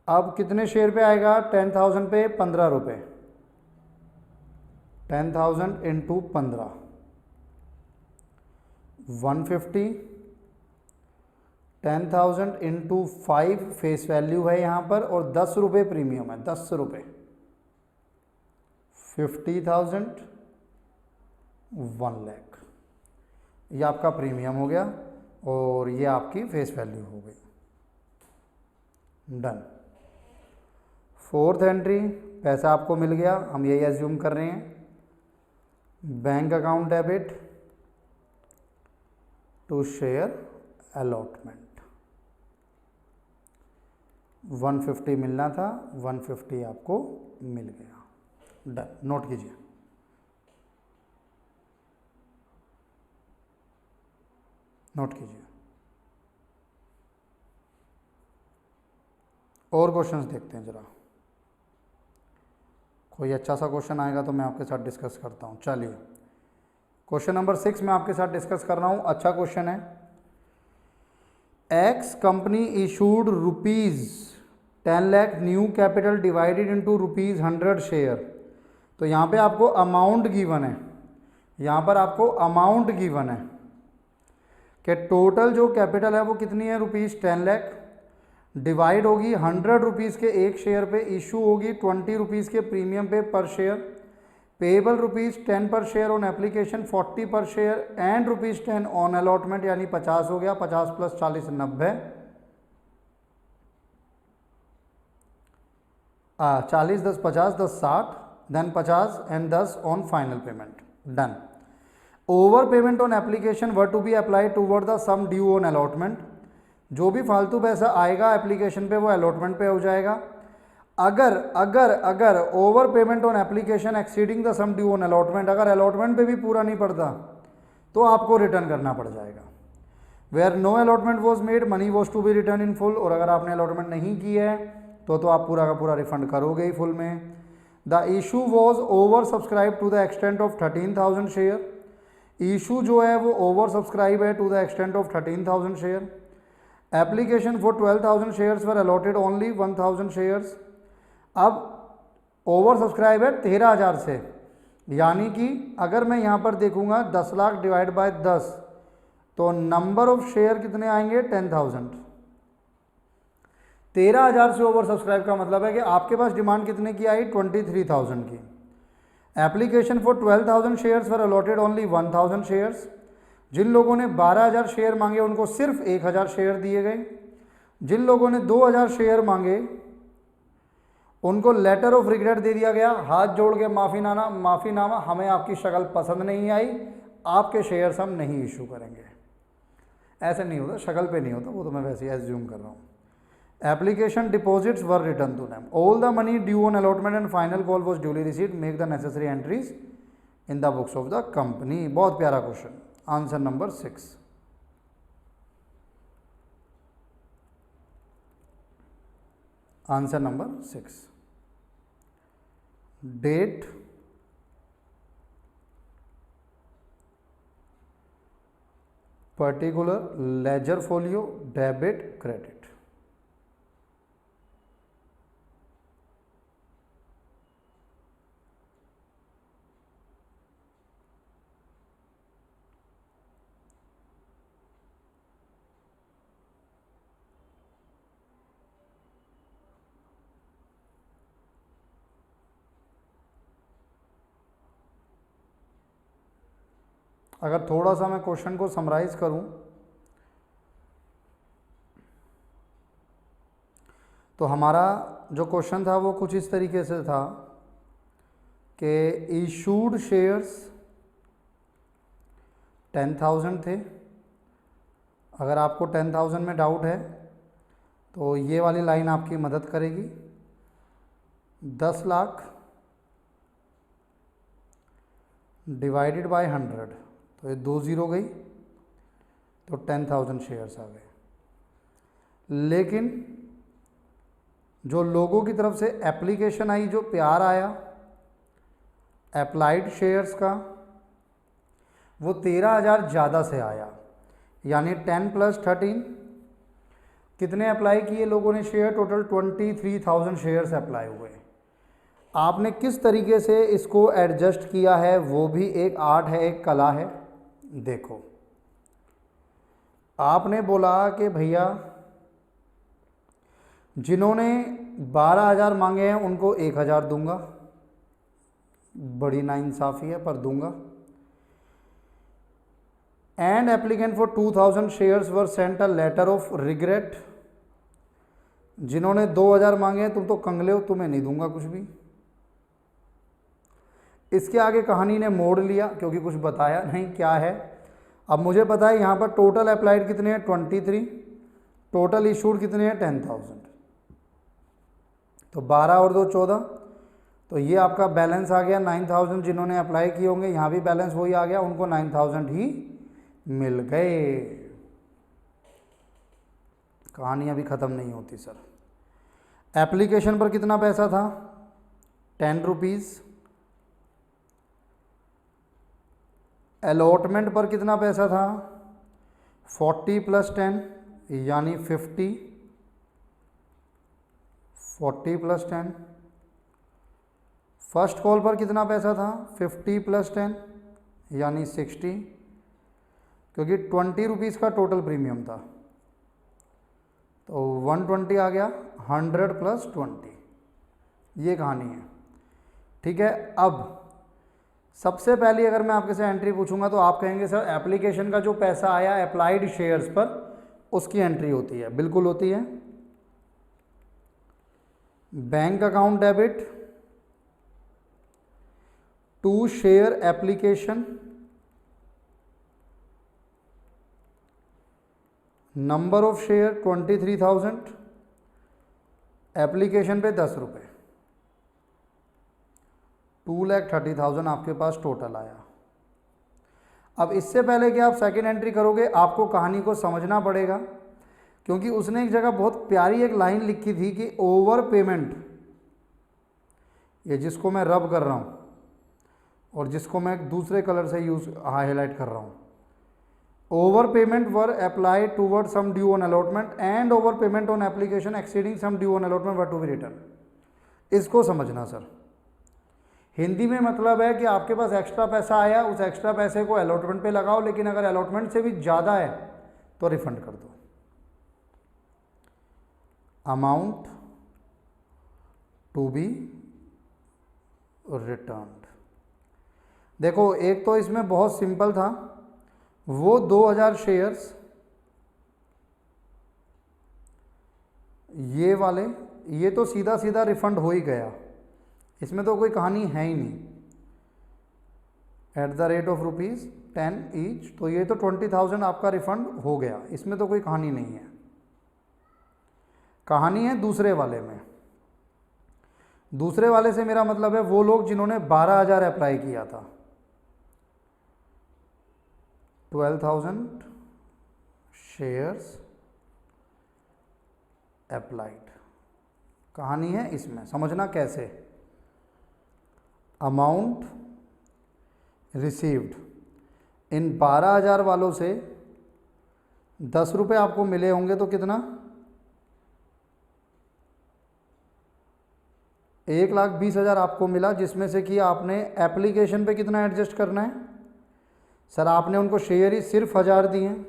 अब कितने शेयर पे आएगा? 10,000 पे 15 रुपये, 10,000 इंटू 15 150, 10,000 इंटू 5 फेस वैल्यू है यहाँ पर, और 10 रुपये प्रीमियम है, 10 रुपये 50,000 1 लाख, ये आपका प्रीमियम हो गया और ये आपकी फेस वैल्यू हो गई। डन। फोर्थ एंट्री, पैसा आपको मिल गया, हम यही एज्यूम कर रहे हैं। Bank account debit to share allotment, 150 मिलना था, 150 आपको मिल गया। डन। नोट कीजिए। नोट कीजिए। और क्वेश्चंस देखते हैं जरा, कोई अच्छा सा क्वेश्चन आएगा तो मैं आपके साथ डिस्कस करता हूँ। चलिए, क्वेश्चन नंबर 6 मैं आपके साथ डिस्कस कर रहा हूँ। अच्छा क्वेश्चन है। X company issued ₹10 lakh new capital divided into ₹100 share. तो यहाँ पे आपको अमाउंट गिवन है, यहाँ पर आपको अमाउंट गिवन है कि टोटल जो कैपिटल है वो कितनी है? ₹10 लाख, डिवाइड होगी 100 रुपीज़ के एक शेयर पे, इशू होगी 20 रुपीज़ के प्रीमियम पे पर शेयर, पेएबल ₹10 पर शेयर ऑन एप्लीकेशन, 40 पर शेयर एंड ₹10 ऑन अलॉटमेंट, यानी 50 हो गया। 50 + 40 90, 40 10 50 10 60, then 50 and 10 on final payment. Done. Over payment on application were to be applied toward the sum due on allotment. जो भी फालतू पैसा आएगा एप्लीकेशन पे वो अलॉटमेंट पे हो जाएगा। अगर अगर अगर over payment on application exceeding the sum due on allotment, अगर अलॉटमेंट पे भी पूरा नहीं पड़ता तो आपको रिटर्न करना पड़ जाएगा। Where no allotment was made money was to be return in full, और अगर आपने अलॉटमेंट नहीं की है तो आप पूरा का पूरा रिफंड करोगे ही फुल में। The issue was over subscribe to the extent of 13,000 share. Issue जो है वो ओवर सब्सक्राइब है to the extent of 13,000 share. Application for 12,000 shares were allotted only 1,000 shares. अब ओवर सब्सक्राइब है 13,000 से, यानी कि अगर मैं यहाँ पर देखूंगा 10 लाख डिवाइड बाय 10 तो नंबर ऑफ शेयर कितने आएंगे? 10,000। 13,000 से ओवर सब्सक्राइब का मतलब है कि आपके पास डिमांड कितने की आई? 23,000 की। Application for 12,000 shares were allotted only 1,000 shares. जिन लोगों ने 12,000 शेयर मांगे उनको सिर्फ 1,000 शेयर दिए गए। जिन लोगों ने 2,000 शेयर मांगे उनको लेटर ऑफ रिग्रेट दे दिया गया, हाथ जोड़ के माफ़ीनामा, हमें आपकी शक्ल पसंद नहीं आई, आपके शेयर्स हम नहीं इशू करेंगे। ऐसे नहीं होता, शक्ल पे नहीं होता, वो तो मैं वैसे ही एज्यूम कर रहा हूँ। Application deposits were return to them. All the money due on allotment and final call was duly received, make the necessary entries in the books of the company. बहुत प्यारा question. Answer number 6। Answer number 6। Date particular ledger folio debit credit. अगर थोड़ा सा मैं क्वेश्चन को समराइज करूं तो हमारा जो क्वेश्चन था वो कुछ इस तरीके से था कि इशूड शेयर्स 10,000 थे। अगर आपको 10,000 में डाउट है तो ये वाली लाइन आपकी मदद करेगी। 10 लाख डिवाइडेड बाय 100, तो ये 2 ज़ीरो गई तो 10,000 शेयर्स आ गए। लेकिन जो लोगों की तरफ से एप्लीकेशन आई, जो प्यार आया अप्लाइड शेयर्स का, वो 13,000 ज़्यादा से आया। यानी 10 + 13 कितने अप्लाई किए लोगों ने शेयर? टोटल 23,000 शेयर्स अप्लाई हुए। आपने किस तरीके से इसको एडजस्ट किया है वो भी एक आर्ट है, एक कला है। देखो, आपने बोला कि भैया जिन्होंने 12,000 मांगे हैं उनको 1,000 दूंगा, बड़ी नाइंसाफ़ी है पर दूंगा। And applicant for 2,000 shares were sent a letter of regret. जिन्होंने 2,000 मांगे हैं तुम तो कंगले हो, तुम्हें नहीं दूंगा कुछ भी। इसके आगे कहानी ने मोड़ लिया क्योंकि कुछ बताया नहीं क्या है। अब मुझे पता है यहाँ पर टोटल अप्लाइड कितने हैं? 23। टोटल इशूड कितने हैं? 10,000। तो 12 और 2 14, तो ये आपका बैलेंस आ गया 9,000। जिन्होंने अप्लाई किए होंगे यहाँ भी बैलेंस वही आ गया, उनको 9,000 ही मिल गए। कहानी अभी ख़त्म नहीं होती सर। एप्लीकेशन पर कितना पैसा था? 10 रुपीज़। अलॉटमेंट पर कितना पैसा था? 40 + 10 यानी 50। 40 + 10। फर्स्ट कॉल पर कितना पैसा था? 50 + 10 यानी 60, क्योंकि 20 रुपीज़ का टोटल प्रीमियम था तो 120 आ गया। 100 + 20, ये कहानी है। ठीक है, अब सबसे पहले अगर मैं आपके से एंट्री पूछूंगा तो आप कहेंगे सर एप्लीकेशन का जो पैसा आया अप्लाइड शेयर्स पर उसकी एंट्री होती है। बिल्कुल होती है। Bank account debit to share application, number of share 23,000, application पे 10 रुपये, 2,30,000 आपके पास टोटल आया। अब इससे पहले कि आप सेकेंड एंट्री करोगे आपको कहानी को समझना पड़ेगा, क्योंकि उसने एक जगह बहुत प्यारी एक लाइन लिखी थी कि ओवर पेमेंट, ये जिसको मैं रब कर रहा हूँ और जिसको मैं दूसरे कलर से यूज हाईलाइट कर रहा हूँ, over payment were applied toward sum due on allotment and over payment on application exceeding sum due on allotment were to be return. इसको समझना सर। हिंदी में मतलब है कि आपके पास एक्स्ट्रा पैसा आया, उस एक्स्ट्रा पैसे को अलॉटमेंट पे लगाओ, लेकिन अगर अलॉटमेंट से भी ज़्यादा है तो रिफंड कर दो। Amount to be returned. देखो, एक तो इसमें बहुत सिंपल था, वो 2,000 शेयर्स ये वाले, ये तो सीधा सीधा रिफंड हो ही गया, इसमें तो कोई कहानी है ही नहीं। At the rate of ₹10 each, तो ये तो 20,000 आपका रिफंड हो गया, इसमें तो कोई कहानी नहीं है। कहानी है दूसरे वाले में। दूसरे वाले से मेरा मतलब है वो लोग जिन्होंने 12,000 अप्लाई किया था, 12,000 शेयर्स अप्लाइड। कहानी है इसमें, समझना कैसे। अमाउंट रिसीव्ड, इन 12,000 वालों से ₹10 आपको मिले होंगे तो कितना, 1,20,000 आपको मिला, जिसमें से कि आपने एप्लीकेशन पे कितना एडजस्ट करना है। सर आपने उनको शेयर ही सिर्फ 1000 दिए हैं,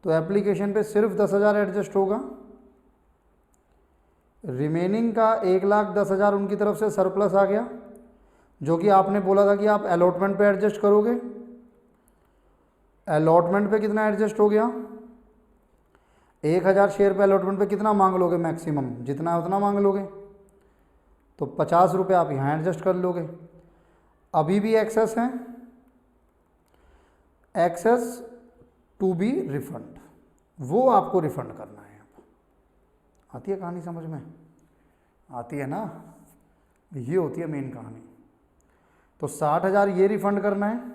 तो एप्लीकेशन पे सिर्फ 10,000 एडजस्ट होगा। रिमेनिंग का 1,10,000 उनकी तरफ से सरप्लस आ गया, जो कि आपने बोला था कि आप अलॉटमेंट पे एडजस्ट करोगे। अलॉटमेंट पे कितना एडजस्ट हो गया, 1,000 शेयर पे अलॉटमेंट पे कितना मांग लोगे, मैक्सिमम जितना है उतना मांग लोगे, तो ₹50 आप यहाँ एडजस्ट कर लोगे। अभी भी एक्सेस है, एक्सेस टू बी रिफंड, वो आपको रिफंड करना है। आती है कहानी समझ में, आती है ना, ये होती है मेन कहानी। तो 60,000 ये रिफंड करना है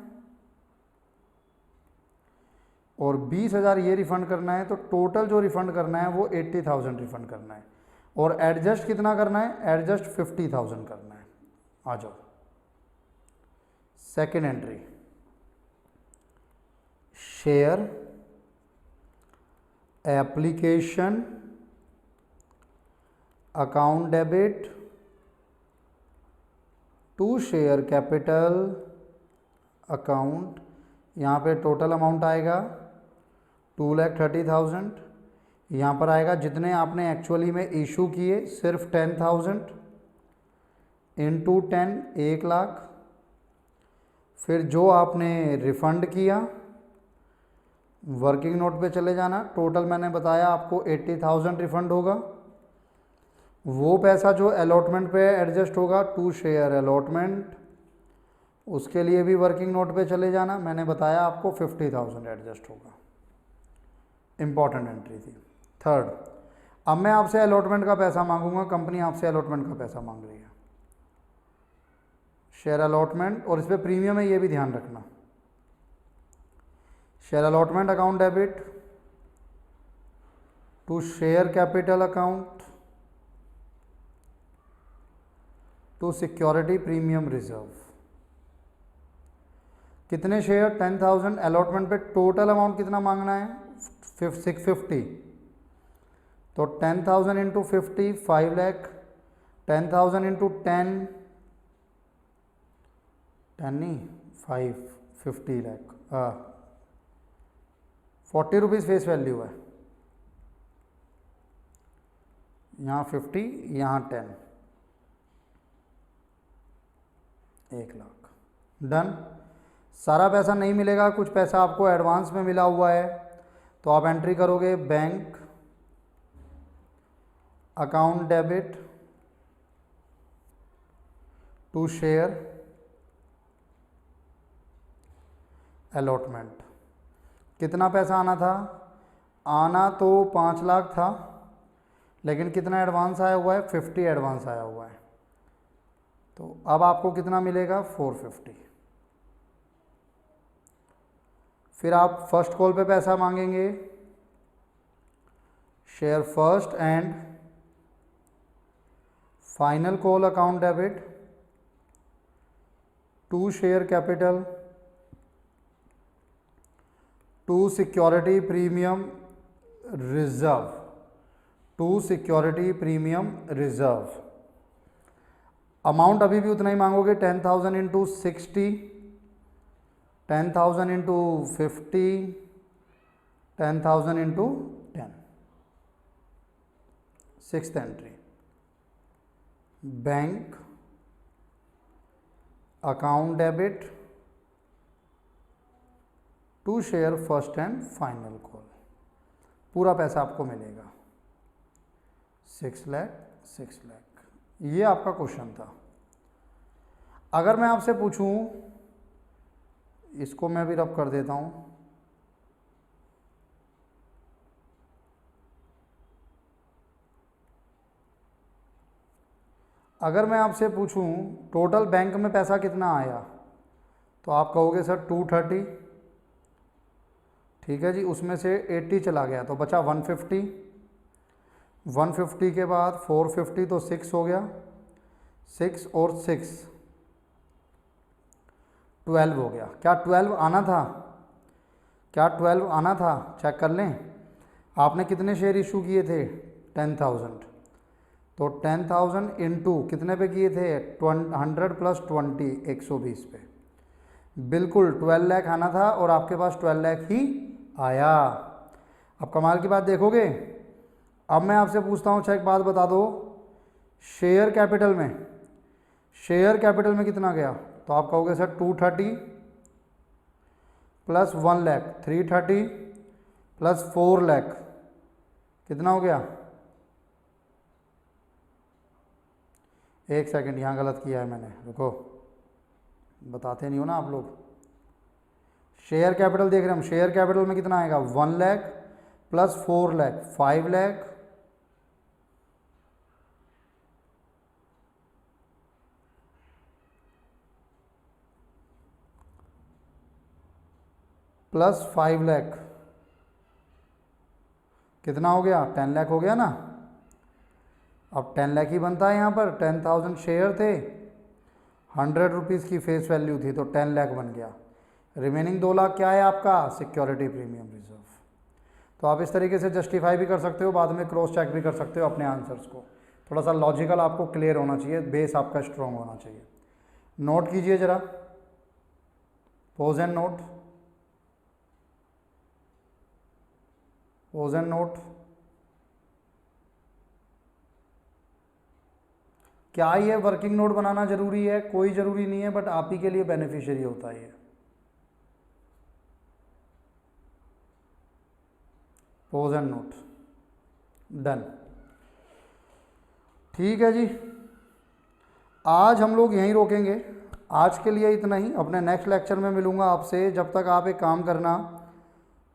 और 20,000 ये रिफंड करना है, तो टोटल जो रिफंड करना है वो 80,000 रिफंड करना है। और एडजस्ट कितना करना है, एडजस्ट 50,000 करना है। आ जाओ, second entry, share application account debit to share capital account. यहाँ पे टोटल अमाउंट आएगा 2,30,000। यहाँ पर आएगा जितने आपने एक्चुअली में इशू किए सिर्फ 10,000 इंटू 10 1,00,000। फिर जो आपने रिफंड किया वर्किंग नोट पे चले जाना, टोटल मैंने बताया आपको 80,000 रिफंड होगा। वो पैसा जो अलॉटमेंट पे एडजस्ट होगा टू शेयर अलॉटमेंट, उसके लिए भी वर्किंग नोट पे चले जाना, मैंने बताया आपको 50,000 एडजस्ट होगा। इंपॉर्टेंट एंट्री थी। थर्ड, अब मैं आपसे अलॉटमेंट का पैसा मांगूंगा, कंपनी आपसे अलॉटमेंट का पैसा मांग रही है, शेयर अलॉटमेंट, और इस पर प्रीमियम है ये भी ध्यान रखना। Share allotment account debit to share capital account to security premium reserve. कितने शेयर, 10,000। अलॉटमेंट पे टोटल अमाउंट कितना मांगना है, 650। तो 10,000 इंटू 50 5 लाख, 10,000 इंटू 10 नहीं 5 50 लाख, 40 रुपीज़ फेस वैल्यू है, यहाँ 50 यहाँ 10, 1,00,000 डन। सारा पैसा नहीं मिलेगा, कुछ पैसा आपको एडवांस में मिला हुआ है, तो आप एंट्री करोगे bank account debit to share allotment. कितना पैसा आना था, आना तो 5 लाख था, लेकिन कितना एडवांस आया हुआ है, 50 एडवांस आया हुआ है, तो अब आपको कितना मिलेगा, 450। फिर आप फर्स्ट कॉल पे पैसा मांगेंगे, share first and final call account debit to share capital to security premium reserve, to security premium reserve. Amount अभी भी उतना ही मांगोगे, 10,000 into 60, 10,000 into 50, 10,000 into 10। Sixth entry, bank account debit to share first and final call. पूरा पैसा आपको मिलेगा 6 लाख 6 लाख। ये आपका क्वेश्चन था। अगर मैं आपसे पूछूं, इसको मैं भी रब कर देता हूं, अगर मैं आपसे पूछूं टोटल बैंक में पैसा कितना आया, तो आप कहोगे सर 230, ठीक है जी, उसमें से 80 चला गया तो बचा 150, 150 के बाद 450 तो 6 हो गया, 6 और 6 12 हो गया। क्या 12 आना था? क्या 12 आना था? चेक कर लें। आपने कितने शेयर इशू किए थे? 10,000। तो 10,000 इंटू कितने पे किए थे? 100 + 20, 120 पे। बिल्कुल 12 लाख आना था और आपके पास 12 लाख ही आया। अब कमाल की बात देखोगे, अब मैं आपसे पूछता हूँ, अच्छा एक बात बता दो, शेयर कैपिटल में कितना गया? तो आप कहोगे सर 230 + 1 लाख, 330 + 4 लाख, कितना हो गया? एक सेकंड, यहाँ गलत किया है मैंने, रुको, बताते नहीं हो ना आप लोग। शेयर कैपिटल देख रहे हैं हम, शेयर कैपिटल में कितना आएगा? 1 लाख + 4 लाख, 5 लाख + 5 लाख, कितना हो गया? 10 लाख हो गया ना। अब 10 लाख ही बनता है यहाँ पर, 10,000 शेयर थे, 100 रुपीज़ की फेस वैल्यू थी, तो 10 लाख बन गया। रिमेनिंग 2 लाख क्या है आपका? Security premium reserve. तो आप इस तरीके से जस्टिफाई भी कर सकते हो, बाद में क्रॉस चेक भी कर सकते हो अपने आंसर्स को। थोड़ा सा लॉजिकल आपको क्लियर होना चाहिए, बेस आपका स्ट्रॉन्ग होना चाहिए। नोट कीजिए ज़रा, pose and note, pose and note. क्या ये वर्किंग नोट बनाना जरूरी है? कोई ज़रूरी नहीं है, बट आप ही के लिए बेनिफिशियरी होता है ये। Pose and note, done. ठीक है जी, आज हम लोग यहीं रोकेंगे, आज के लिए इतना ही। अपने नेक्स्ट लेक्चर में मिलूंगा आपसे। जब तक आप एक काम करना,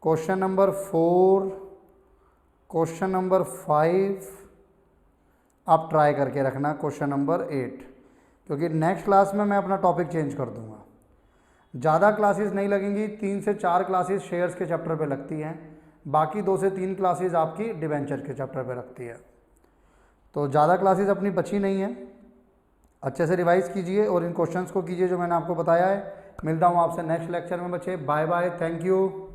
क्वेश्चन नंबर 4, क्वेश्चन नंबर 5 आप ट्राई करके रखना, क्वेश्चन नंबर 8, क्योंकि नेक्स्ट क्लास में मैं अपना टॉपिक चेंज कर दूंगा। ज़्यादा क्लासेस नहीं लगेंगी, 3 से 4 क्लासेस शेयर्स के चैप्टर पे लगती हैं, बाकी 2 से 3 क्लासेस आपकी डिबेंचर के चैप्टर पे लगती है। तो ज़्यादा क्लासेस अपनी बची नहीं है। अच्छे से रिवाइज़ कीजिए और इन क्वेश्चंस को कीजिए जो मैंने आपको बताया है। मिलता हूँ आपसे नेक्स्ट लेक्चर में बच्चे। Bye bye, thank you.